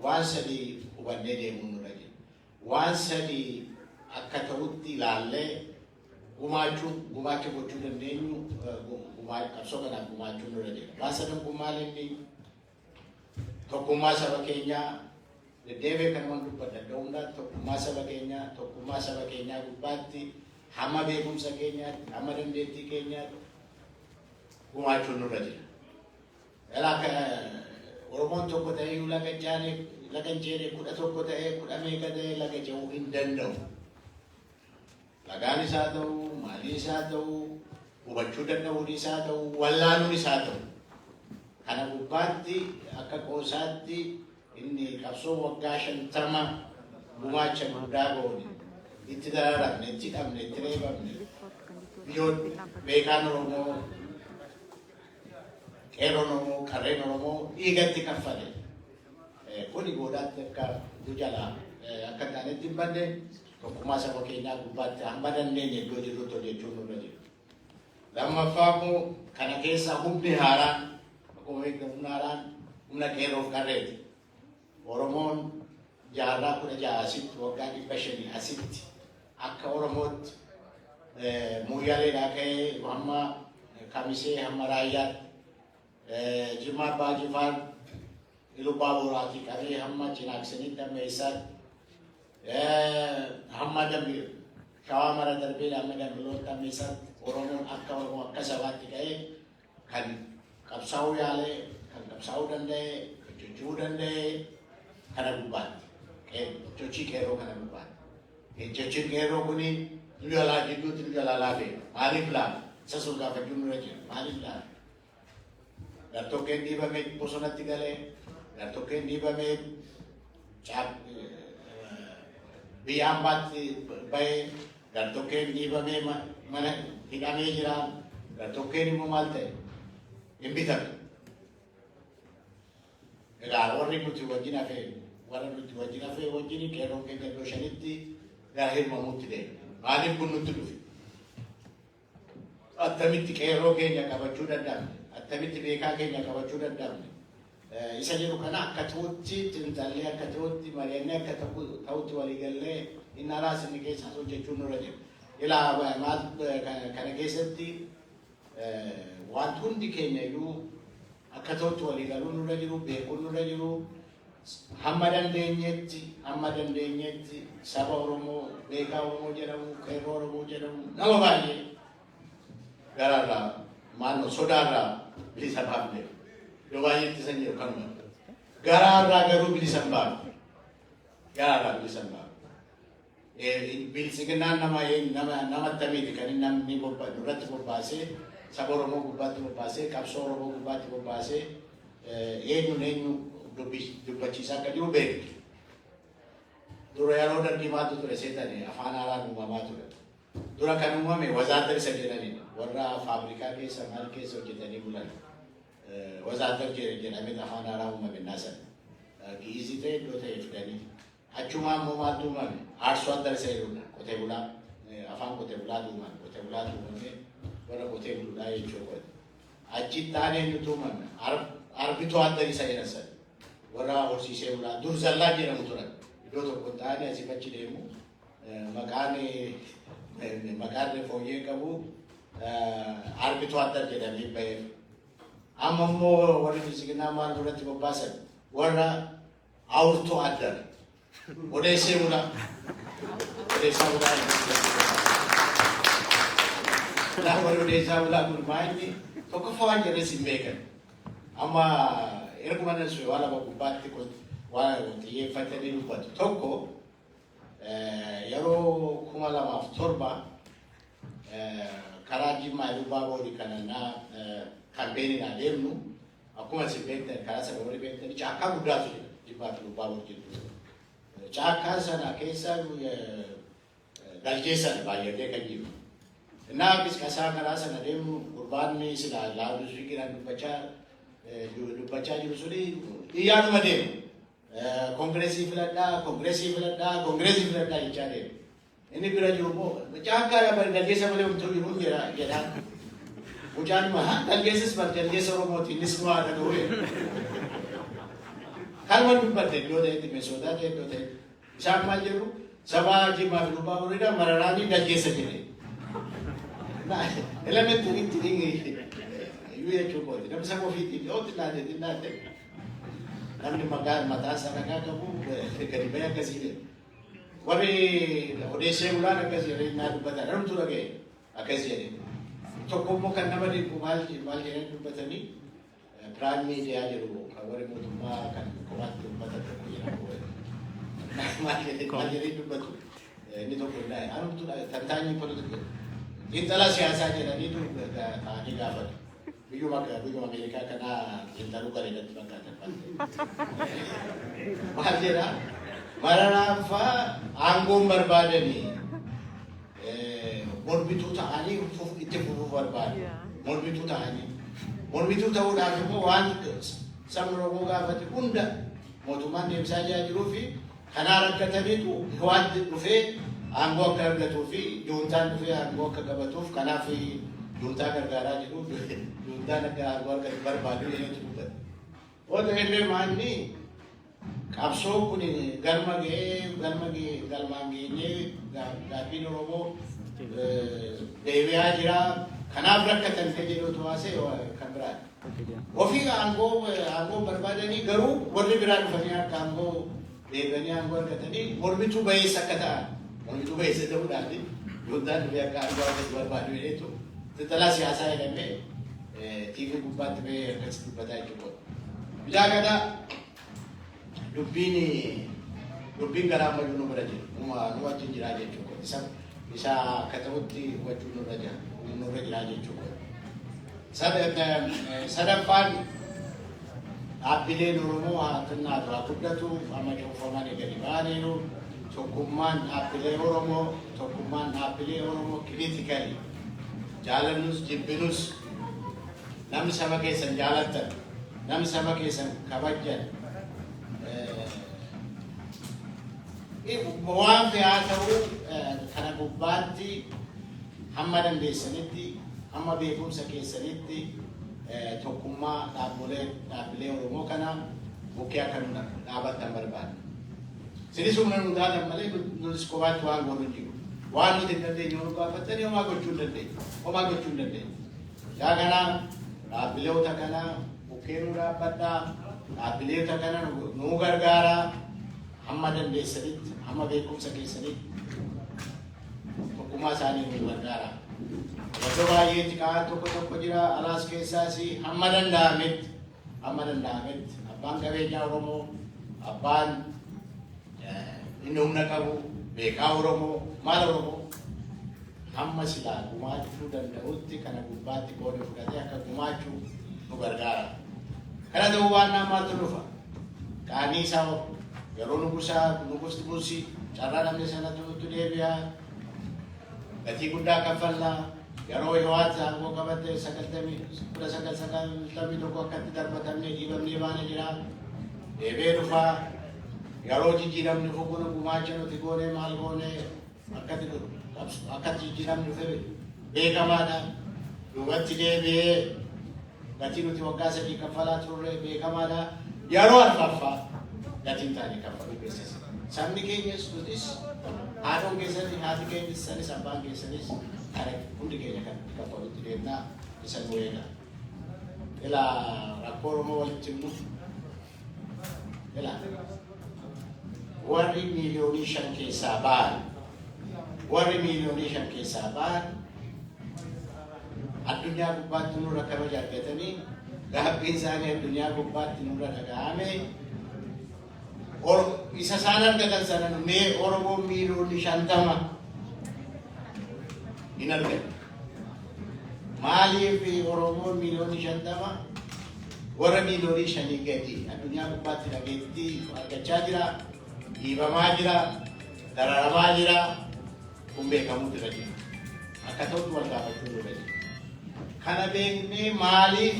A: Waan sadii hubannee deemuu nurra jira. Waan sadii akka ta'utti ilaallee gumaacha gochuu dandeenyu qabsoo kanaaf gumaachuu nurra jira. Waan sadan kun maal inni tokkummaa saba keenyaa deddeebi'ee kan waan dubbatan ta'uudha. Tokkummaa saba keenyaa gubbaatti hamma beekumsa keenyaatti hamma dandeettii keenyaatti gumaachuu nurra jira. Oromoon tokko ta'ee laga hin ceene 11 ta'ee 10 meeqa ta'ee laga ce'uu hin danda'u. Lagaan isaa ta'uu maalii isaa ta'uu hubachuu danda'uun isaa ta'uu wallaaluun isaa ta'uu kana gubbaatti akka qoosaatti inni qabsoo waggaa 50 gumaacha guddaa goone itti dararamne itti hidhamne itti reebamne biyyoon beekaan Oromoo qeerroon Oromoo qarreen Oromoo dhiigatti kaffale kuni goodaatti akka jalaa akka taanetti hin badne tokkummaa saba keenyaa gubbaatti hamma dandeenye iddoo jirrutti hojjechuun nurra jira. Lammaffaa immoo kana keessa humni haaraan akkuma beekamu humna haaraan humna qeerroof qarreeti. Oromoon jaarraa 16 asitti waggaa 500 asitti akka Oromootti Muyyaleedhaa ka'ee hamma Kamisee hamma Raayyaatti Jimmaa Abbaa Jifaar Ilubaa Booraatii qabee hamma Cinaaksanitti amma eessaatti hamma dambi Shawaa Mara darbee hamma dambiloota amma eessaatti Oromoon akka Oromoo akka sabaatti ka'ee kan qabsaa'uu yaalee kan qabsaa'uu danda'e hojjechuu danda'e kana gubbaatti sochii qeerroo kana gubbaatti sochiin qeerroo kuni biyya alaa jidduutti biyya alaa laafee maaliif laafa isa sun gaafachuun nurra jira maaliif laafa gartokkeen dhiibamee bosonatti galee gartokkeen dhiibamee biyya hambaatti bahee gartokkeen dhiibamee mana hidhamee jira gartokkeen immoo maal ta'e hin bitame. Egaa warri nuti wajjin hafee wajjin qeerroon keenya iddoo 5tti gara hirmamuutti deema. Maaliif kun nutti dhufe? attamitti qeerroo keenya qabachuu danda'amne attamitti beekaa keenya qabachuu danda'amne isa jiru kana akka ta'utti tintallee akka ta'utti mari'annee akka ta'utti waliigallee inni alaas inni keessaa hojjechuun nurra jiru. Ilaa maal kana keessatti waan hundi keenya iyyuu akka ta'utti waliigaluun nurra jiru beekuun nurra jiru. Hamma dandeenyetti saba Oromoo beekaa Oromoo jedhamu qeerroo Oromoo jedhamu nama baay'ee garaarraa maannoo sodaarraa bilisa baafne yoo baay'eetti san jedhu kanuma garaarraa garuu bilisa hin baafne garaarraa bilisa hin baafne bilisignaan nama attamiiti kan inni namni duratti bobbaasee saba Oromoo gubbaatti bobbaasee qabsoo Oromoo gubbaatti bobbaasee eenyu dubbachiisaa akka jiru beektu. Dura yeroo darbimaatu ture seetanii afaan haalaan uumamaa ture. Dura kan uumame wazaadar isa jedhanidha. Warra faabrikaa keessa maal keessa hojjetanii bulan wazaadar jedhamee afaan haalaan uumame naasan. Giizii ta'e iddoo ta'e fidanii. Achumaa immoo maaltu uumame? Aarsoo addar isa jedhudha. Qotee bulaa afaan qotee bulaa uumame. Qotee bulaa uumame warra qotee bulaa jechuudha. Achitti taanee nuti uumame. Arbitoo addar isa jedhan. Warra horsiisee bulaa dur zallaa jedhamu turan. Iddoo tokko taa'anii asii achi deemu maqaan fooyyee qabu arbitoo addar jedhamee baheef. Amma immoo warri bilisignaa maal duratti bobbaasan warra awurtoo addar odeessee bulaa odeessaa bulaa warri odeessaa bulaa kun maayinni tokkoffaa waan jedhes hin beekan. Amma erguma nasu wala gubbaatti waan xiyyeeffatanii dubbatu tokko yeroo 2007 karaa Jimmaa Lubaaborii kanannaa kampeeniin adeemnu akkuma isin beektan karaa sana warri beektan caakkaa guddaatu jira Jimmaa fi Lubaaborii jidduu. Caakkaa sana keessa galjeessan baay'atee kan jiru. Innaa qisqasaa karaa sana deemnu gurbaanni sila laadus fikiran dubbachaa jiru suni iyyaanuma deemu. Kongireesii filadhaa jechaa deemu. Inni bira jiru immoo caakkaadha bari dalgeessa malee umtuu jiru jedhaa. Mucaan immoo dalgeessas bari dalgeessa Oromooti innis nu haadha ta'uu kanuma dubbatte iddoo ta'etti Meesootaa ta'e iddoo ta'etti. Isaan maal jedhu sabaa Jimmaa fi Lubaaboriidha mararaanii dalgeessa jedhee. Elementariitti iyyuu jechuu kooti. Namni saba ofiitiin yoo xinnaate namni maqaan mataa sadakaa qabu gadi bahee akkasii jedhu. Warri odeessee bulaan akkasii irraa dubbatan namtu dhaga'e akkasii jedhe. Tokko immoo kan nama dhiibbu maal jedhanii dubbatanii piraayim miidiyaa jedhu kan warri mootummaa kan kophaatti dubbatan tokko jedhamu. Maal jedhanii dubbatu inni tokko illee anumtu tantaanyii politikaa xiinxalaa siyaasaa jedhanii ta'anii gaafatu. Biyyuma Ameerikaa kana xiinxaluu bareedatti fakkaatan. Maal jedhaa mararaanfaa aangoon barbaadanii mormituu ta'anii itti fufuu barbaadu. Mormituu ta'uudhaaf immoo waan sabni Oromoo gaafate hunda mootummaan deemsaa jiruu fi kanaa rakkataniitu waan dhufee aangoo akka argatuu fi juuntaan dhufee aangoo akka qabatuuf kanaaf juuntaa gargaaraa jiru juuntaan akka aangoo argatu barbaadu jedhanii dubbatu. Wanta illee maanni qabsoo kun galmaan geenyee gaaffiin Oromoo deebi'aa jira. Kanaaf rakkatan kan jedhutu haasee kan biraadha. Ofii aangoo barbaadanii garuu warri biraa dhufanii akka aangoo deebi'anii aangoo argatanii mormituu bayeessa akka ta'an. Mormituu bayeessa ta'uudhaan juuntaan dhufee akka aangoo argatu barbaadu jedheetu xiinxalaa siyaasaa jedhamee TV gubbaatti bahee akkasitti dubbataa jechuudha. Bitaa kana dubbiin garaa ammayyuu nu bira jiru. Nu wajjin jiraa jechuudha. Isa akka ta'utti hubachuu nurra jiraa jechuudha. Sadaffaan dhaabbileen Oromoo haatannaa duraa guddatu amma cuunfaman gadi ba'aniiru. Tokkummaan dhaabbilee Oromoo kiriitikali jaalannus jibbinus namni saba keessan jaalattan namni saba keessan kabajjan waan fe'aa ta'uu kana gubbaatti hamma dandeessanitti amma beekumsa keessanitti tokkummaa dhaabbilee Oromoo kana bukkee akka nu dhaabattan barbaada. Sinis humna nu taatan malee nutis kophaatti waan goonu jiru. Waan nuti hin dandeenye nu gaafattanii homaa gochuu hin dandeenye. Yaa kana dhaabbileota kana bukkee nu dhaabbadhaa, dhaabbileota kana nu gargaaraa, hamma dandeessanitti, hamma beekumsa keessanitti tokkummaa isaanii nu gargaaraa. Bakka baay'eetti kaan tokko jira alaas keessaas hamma danda'ametti abbaan qabeenyaa Oromoo, abbaan inni humna qabu, beekaa Oromoo, maal Oromoo hamma silaa gumaachuu danda'utti kana gubbaatti qooda fudhatee akka gumaachuu nu gargaara. Kana ta'uu waan namaatti dhufa. Qaanii isaa yeroo nugusti bulsi carraa namni sanatti nutti deebi'a. Gatii guddaa kaffallaa. Yeroo Hiwaat aangoo qabatte 1991 akkatti darbatamnee dhiibamnee baane jira. Deebee dhufaa. Yeroo jijjiiramni fukkuna gumaacha nuti goonee maal goonee akkatti jijjiiramni dhufe beekamaadha. Duubatti deebi'ee gatii nuti waggaa 3 kaffalaa turre beekamaadha. Yeroo arfaffaa gatiin taanee kaffaluu beeksisa. Sabni keenyas nutis haadhoon keessatti haati keenyas sanis abbaan keessanis hundi keenya kan kaffalutti deemnaa isa nu eega. Ilaa rakkoo Oromoo walitti himu. Ilaa warri miiliyoonii 5 keessaa ba'an addunyaa gubbaatti nurra kabaja argatanii gaabbiin isaanii addunyaa gubbaatti nurra dhaga'ame isa isaan argatan sana mee Oromoo miiliyoonii 50 hin argatu. Maaliif Oromoo miiliyoonii 50 warra miiliyoonii 5 gadi addunyaa gubbaatti dhageettii argachaa jira, dhiibamaa jira, dararamaa jira, kun beekamuutu irra jira. Akka ta'utti wal gaafachuu irra jira. Kana beeknee maaliif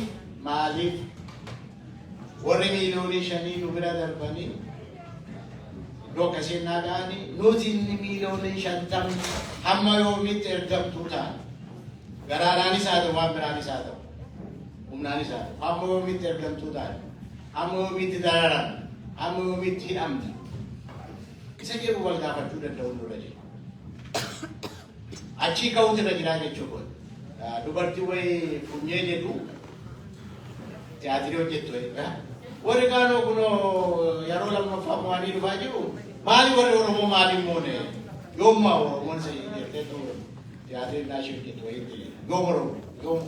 A: warri miiliyoonii 5 nu bira darbanii iddoo akkasii naa ga'anii nuti inni miiliyoonii 50 hamma yoomitti ergamtuu ta'an garaadhaanis haa ta'u waan biraanis haa ta'u humnaanis haa ta'u hamma yoomitti ergamtuu ta'an hamma yoomitti dararan hamma yoomitti hidhamna isa jedhu wal gaafachuu danda'u nurra jira. Achii ka'uutu irra jiraa jechuudha. Dubartii wayii funyee jedhu tiyaatirii hojjettu warri kaanoo kunoo yeroo lammaffaa mo'anii dhufaa jiru maali warri Oromoo maaliin moone yoommaa Oromoon isa jetteetu tiyaatirii naashii hojjettu wayii yoom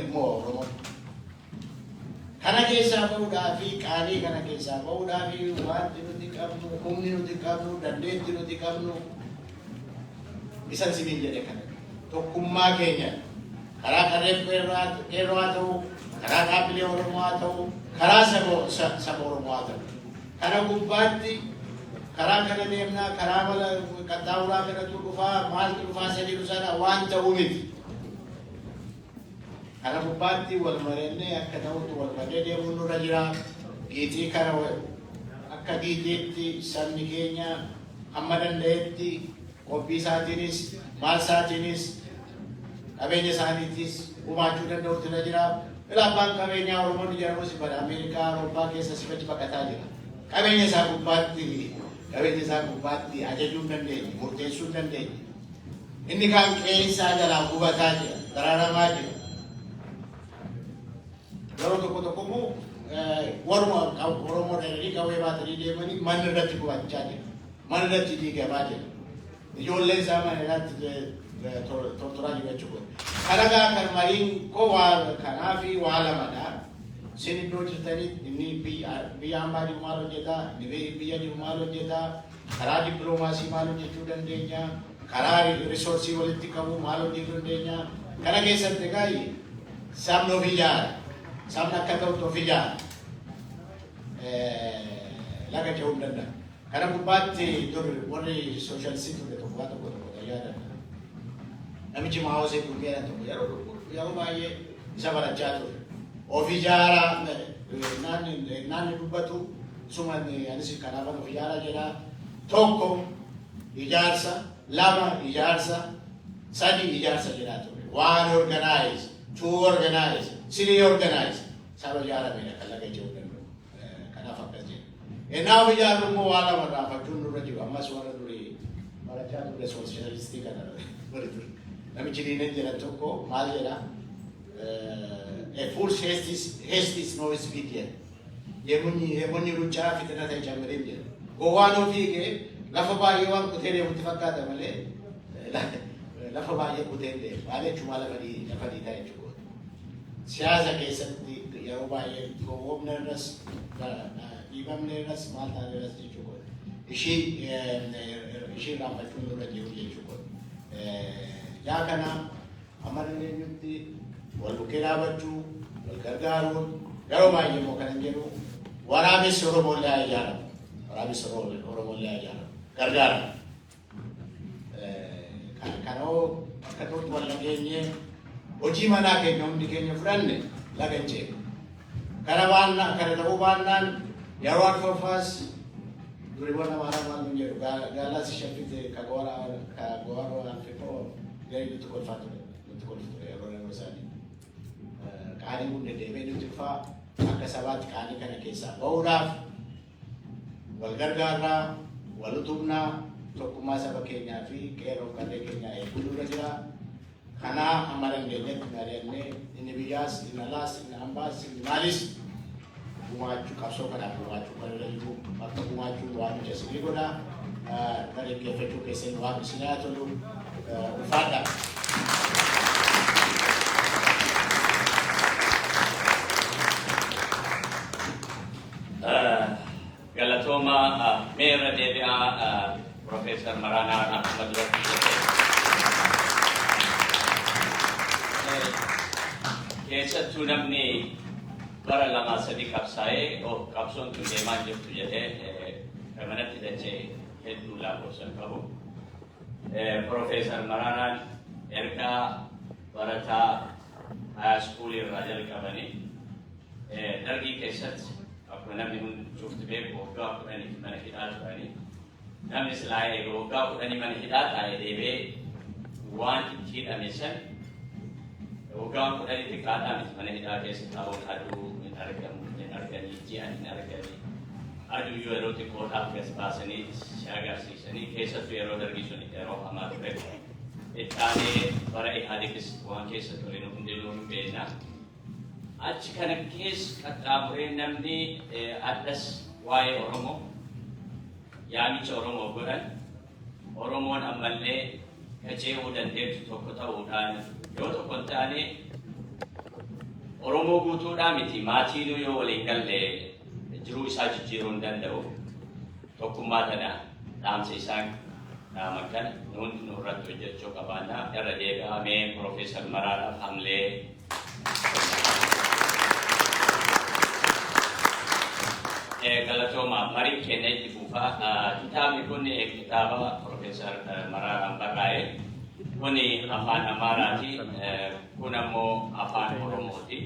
A: immoo Oromoo kana keessaa ba'uudhaa fi qaanii kana keessaa ba'uudhaa fi wanti nuti qabnu humni nuti qabnu dandeettii nuti qabnu isan siniin jedhe kana tokkummaa keenya karaa qeerroo haa ta'u karaa dhaabbilee Oromoo haa ta'u karaa saba Oromoo haa ta'u kana gubbaatti karaa kana deemnaa karaa mala qaxxaamuraa kanatu dhufaa maaltu dhufaa sadiiru sana waan ta'uu miti. Kana gubbaatti wal mareennee akka ta'utti wal maree deemuun nurra jira. Giitii kana akka giitiitti sabni keenya hamma danda'etti qophii isaatiinis maal isaatiinis qabeenya isaaniitis gumaachuu danda'utti irra jira. Abbaan qabeenyaa Oromoon ijaaramus bara Ameerikaa Awurooppaa keessa sifachi baqataa jira. Qabeenya isaa gubbaatti ajajuu hin dandeenye, murteessuu hin dandeenye. Inni kaan qeensaa jalaa gubataa jira, dararamaa jira. Yeroo tokko immoo warra Oromoo dheerii qawwee baatanii deemanii manni irratti gubachaa jira. Manni irratti diigamaa jira. Ijoolleen isaa mana irratti tortoraa jiru jechuudha. Kalagaa kan mariin kowaa kanaa fi waa lamadha. Isin iddoo jirtanii inni biyya hambaa jiru maal hojjetaa, biyya jiru maal hojjetaa, karaa dippiloomaasii maal hojjechuu dandeenya, karaa risoorsii walitti qabu maal hojjechuu dandeenya. Kana keessatti egaa sabni of ijaara. Sabni akka ta'utti of ijaara. Laga ce'uu hin danda'a. Kana gubbaatti warri sooshaalistii ture tokko yaadan. Namichi maawasee gurguraan tokko yeroo baay'ee isa barachaa ture. Of ijaara naanni dubbatu suma anis kanaafan of ijaara jedha. Tokko ijaarsa, lama ijaarsa, sadi ijaarsa jedhaa ture. one organize, two organize, three organize. Salo jara mina kala ke jodan kana fakka je. Ena bi jaru mo wala wala fatun ru rajiwa mas wala duri wala jadu de socialist kana baritu. Nami chiri ne jera toko mal jera a full haste is no speed yet. Yemuni rucha fitna ta jamre je. Gowano fi ke lafa ba yewan kutere mutifakka da male lafa ba ye kutende wale chumala bari lafa di ta chuko. Siasa ke santi yeroo baay'ee gowwoomna irras dhiibamne irras maal taane irras jechuudha. Ishii raanfachuun nurra jiru jechuudha. Yaa kana amma dandeenyutti wal bukkee dhaabachuu, wal gargaaruun yeroo baay'ee immoo kanan jedhu waraabessi Oromoon haa ijaaramu. Waraabessi Oromoon haa ijaaramu. Gargaaramu. Kanoo akka ta'utti wal nageenye hojii manaa keenya hundi keenya fudhanne lagan jeeku. Karawana baannaan yeroo arfaffaas duriiwwan amaaraa maal nu jedhu gaalaas shabbite kagoora alfitoo gari nutti kolfaa ture yeroo isaanii. Qaanii hunda deemee nuti faa akka sabaatti qaanii kana keessaa ba'uudhaaf wal gargaarraa, wal utubnaa, tokkummaa saba keenyaa fi qeerroo qarree keenyaa eeguu dura jira. Kana amma dandeenyetti mari'annee inni biyyaas, inni alaas, inni hambaas, inni maalis gumaachuu qabsoo kanaaf gumaachuu kan irra jiru akka gumaachuu waan nuti asii godha dhaggeeffachuu keessatti waan isin haa tolu ulfaadha.
B: Galatooma meerra deebi'aa Profeesar Maraanaa Ahmad keessattuu namni bara lama sadi qabsaa'ee qabsoon tun deemaa jirtu jedhee manatti dachee hedduu lakkoofsan qabu. Profeesar Maraanaan ergaa barataa haayaskuulii irraa jalqabanii dargii keessatti akkuma namni hundi cufti beeku waggaa 10 mana hidhaa turanii namni silaa eega waggaa 10 mana hidhaa taa'ee deebee waan itti hidhame san waggaa 10 xiqqaadhaa miti mana hidhaa keessa taa'uun aduu hin arganii ji'an hin arganii aduu yeroo xiqqoodhaaf gas baasanii si agarsiisanii keessattuu yeroo dargii sun yeroo hamaa ture ittaanee bara ihaadikis waan keessa ture nu hundinuu hin beekna. Achi kana keessa qaxxaamuree namni addas waa'ee Oromoo yaamicha Oromoo godhan Oromoon ammallee qace'uu dandeettu tokko ta'uudhaan yoo tokko hin taane Oromoo guutuudhaa miti maatiinuu yoo waliin galle jiruu isaa jijjiiruu hin danda'u tokkummaa tana dhaamsa isaan dhaaman kana nuti nurratti hojjechuu qabaannaa irra deebi'amee Profeesar Maraadhaaf hamlee galatooma marii keenya itti fufaa kitaabni kun kitaaba Profeesar Maraaraan barraa'e kun afaan Amaaraati kun ammoo afaan Oromooti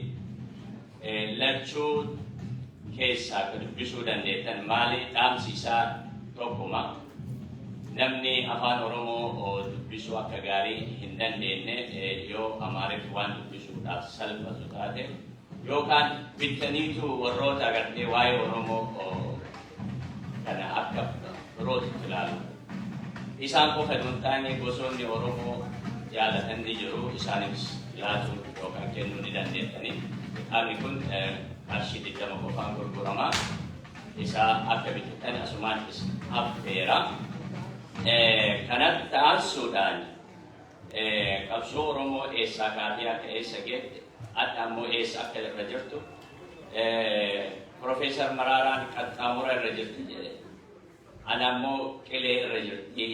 B: lachuu keessaa akka dubbisuu dandeettan maali dhaamsi isaa tokkuma namni afaan Oromoo dubbisuu akka gaarii hin dandeenye yoo Amaariif waan dubbisuudhaaf salphatu taate yookaan bittaniitu warroota agartee waa'ee Oromoo kana akka birootti ilaalu. Isaan qofa hin taane gosoonni Oromoo jaalatan ni jiru isaanis ilaaluu yookaan kennuu ni dandeettanii. Kitaabni kun qarshii 20 qofaan gurgurama. Isaa akka bitattan asumaan affeera. Kanatti taasisuudhaan qabsoo Oromoo eessaa kaatee akka eessa geette adammoo eessa akka irra jirtu Profeesar Maraaraan qaxxaamura irra jirti jedhe anammoo qilee irra jirti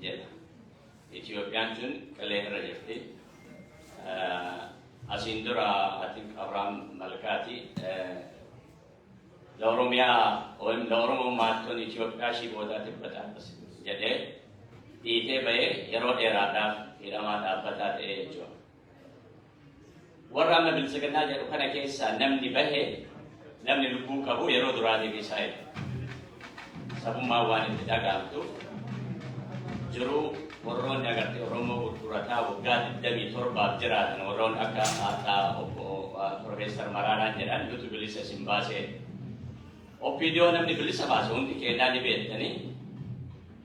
B: jedha. Itiyoophiyaan sun qilee irra jirti. Asiin dura atiin Abrahaam Malkaati ለኦሮሞ ማቶን ኢትዮጵያ ሺቦታ ትበጣበስ jedhe dhiitee bahee yeroo dheeraadhaaf hidhamaa dhaabbataa ta'ee jechuudha. Warra amma bilisignaa jedhu kana keessaa namni bahee namni lubbuu qabu yeroo duraatiif isaa jedha. Sabummaa waan itti dhagaamtuuf jiruu warroonni agartee Oromoo gurgurataa waggaa 27 jiraatan warroon akka obbo Profeesar Maraaraan jedhan nuti bilisa sin baasee OPDO namni bilisa baase hundi kennaa ni beektanii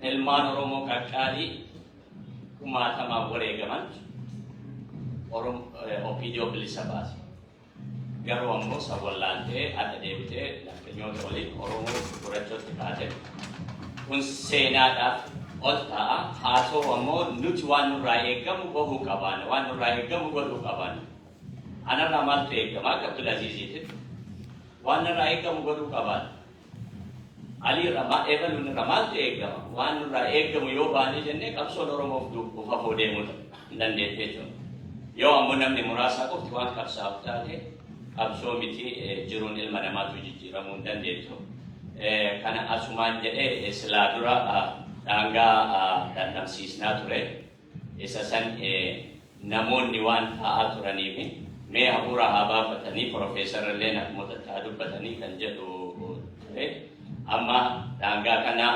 B: ilmaan Oromoo qaqqaalii kumaatamaan wareegaman OPDO bilisa baase. Garuu ammoo sawwallaantee adda deebitee lakkanyoota waliin Oromoo gurgurachooti kaate. Kun seenaadhaaf ol ta'a. Haa ta'u ammoo nuti waan nurraa eeggamu bahuu qaban, waan nurraa eeggamu godhuu qaban. Anarraa maaltu eeggama akka Abdulaziziitti? Waan nurraa eeggamu godhuu qaban. Ali irraa eegaluun irraa maaltu eeggama? Waan nurraa eeggamu yoo baane jennee qabsoon Oromoof dhufafoo deemuu dandeettee jiru. Yoo ammoo namni muraasaa qofti waan qabsaa'u taate qabsoo miti jiruun ilma namaatu jijjiiramuu hin dandeettu. Kana asumaan jedhee silaa dura daangaa dhandhamsiisnaa ture. Isa san namoonni waan ta'aa turaniif mee hafuura haa baafatanii Profeesar illee namoota ta'aa dubbatanii kan jedhu ture. Amma daangaa kana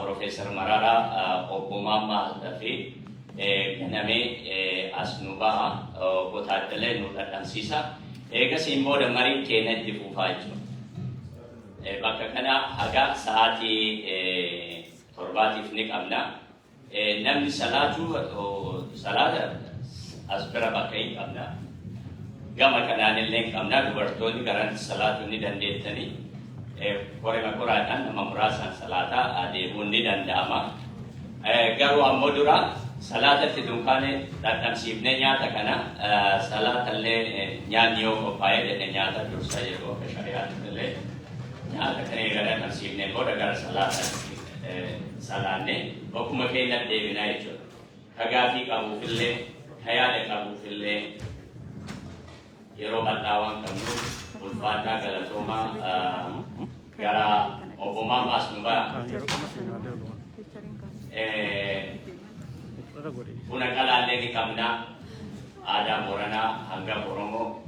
B: Profeesar Maraaraa obbo Maammaa fi ganamee as nu baha obbo Taaddalee nu dhandhamsiisa. Eegas immoo mariin keenya itti fufaa jechuudha. Bakka kana haga sa'aatii 7 ni qabna. Namni salaata as bira bakka hin qabna. Gama kanaan illee qabna. Dubartoonni garan salaatuu ni dandeettanii. Korema koraadhaan nama muraasaan salaata adeemuun ni danda'ama. Garuu ammoo dura salaatatti dunkaane dhandhamsiifnee nyaata kana salaatallee nyaanni yoo qophaa'ee jedhe nyaata dursa jedhu akka shari'aatti illee nyaata kana eegala dhandhamsiifnee booda gara salaatatti salaannee okkuma keenya deebinaa jechuudha. Kagaafii qabuufillee yaada qabuufillee yeroo bal'aa waan qabnuuf ulfaataa galatoomaa gara obbo Maammaas nu bara. Buna qalaallee ni qabna. Aadaa Booranaa hanga Oromoo.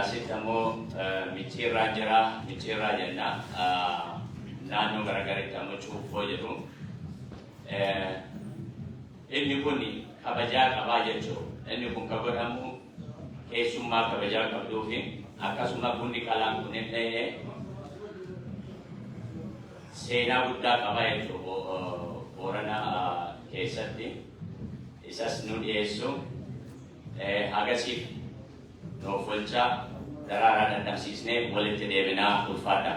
B: Asitti ammoo micciirraa jira. Micciirraa jenna. Naannoo garagaritti ammoo cuuffoo jedhu. Inni kun kabajaa qabaa jechuudha. Inni kun kan godhamu keessummaa kabajaa qabduufi akkasuma bunni qalaan kun illee seenaa guddaa qabaa jechuudha. Booranaa keessatti isas nu dhiyeessu agasiif nuuf olchaa daraaraa dhandhamsiisnee walitti deebinaa ulfaadha.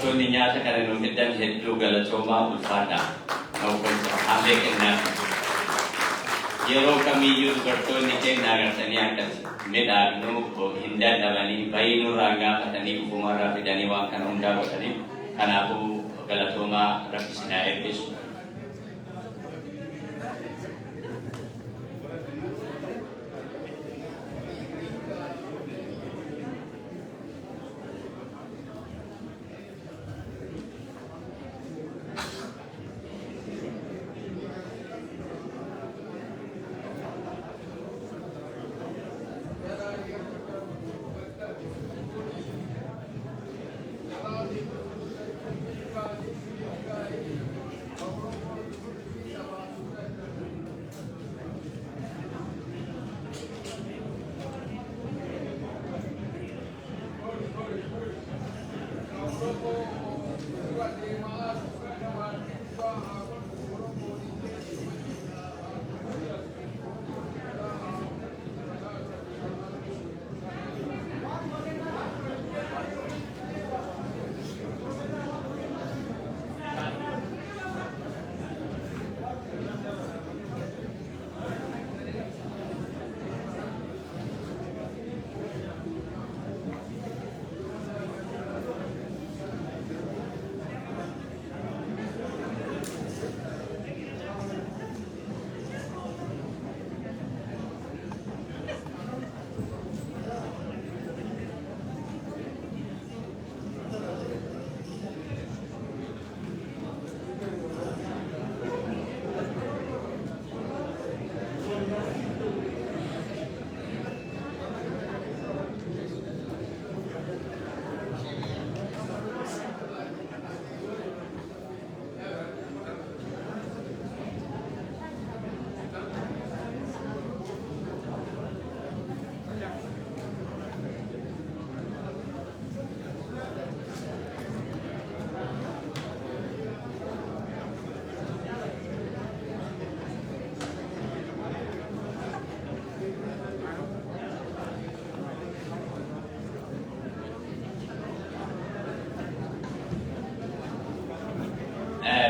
B: dubartoonni nyaata kana nu midhaan hedduu galatoomaa ulfaadha. Haallee kennaa. Yeroo kamiyyuu dubartoonni keenya agartanii akkas midhaagnu hin dadhabanii bayii nurraa gaafatanii ufumarraa fidanii waan kana hundaa godhanii kanaafuu galatoomaa rabbi sinaa eebbisu.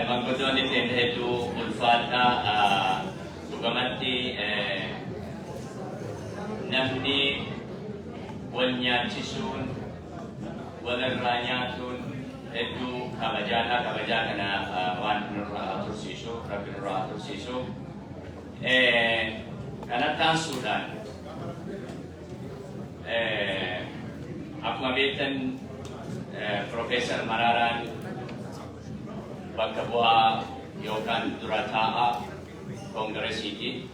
B: Mangkodoon itin hedduu ulfaadha. Dhugamatti namni wal nyaachisuun walirraa nyaatuun hedduu kabajaadha. Kabajaa kana waan nurraa tursiisu, rabbi nurraa tursiisu. Kana taasisuudhaan akkuma beektan Profeesar Maraaraan bakka bu'aa yookaan dura taa'aa koongiresiiti.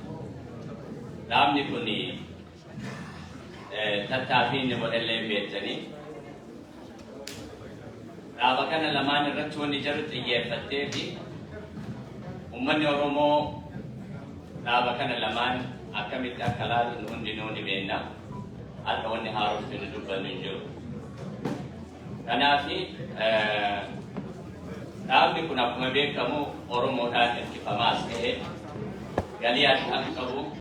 B: Dhaabni kun tattaaffii inni godhallee beektanii. Dhaaba kana lamaan irratti wanni jiru xiyyeeffattee fi uummanni Oromoo dhaaba kana lamaan akkamitti akka laalu hundinuu ni beekna. Akka wanni haarofti nu dubbannu hin jiru. Kanaaf dhaabni kun akkuma beekamu Oromoodhaan hirkifamaas ta'e galii adda qabu.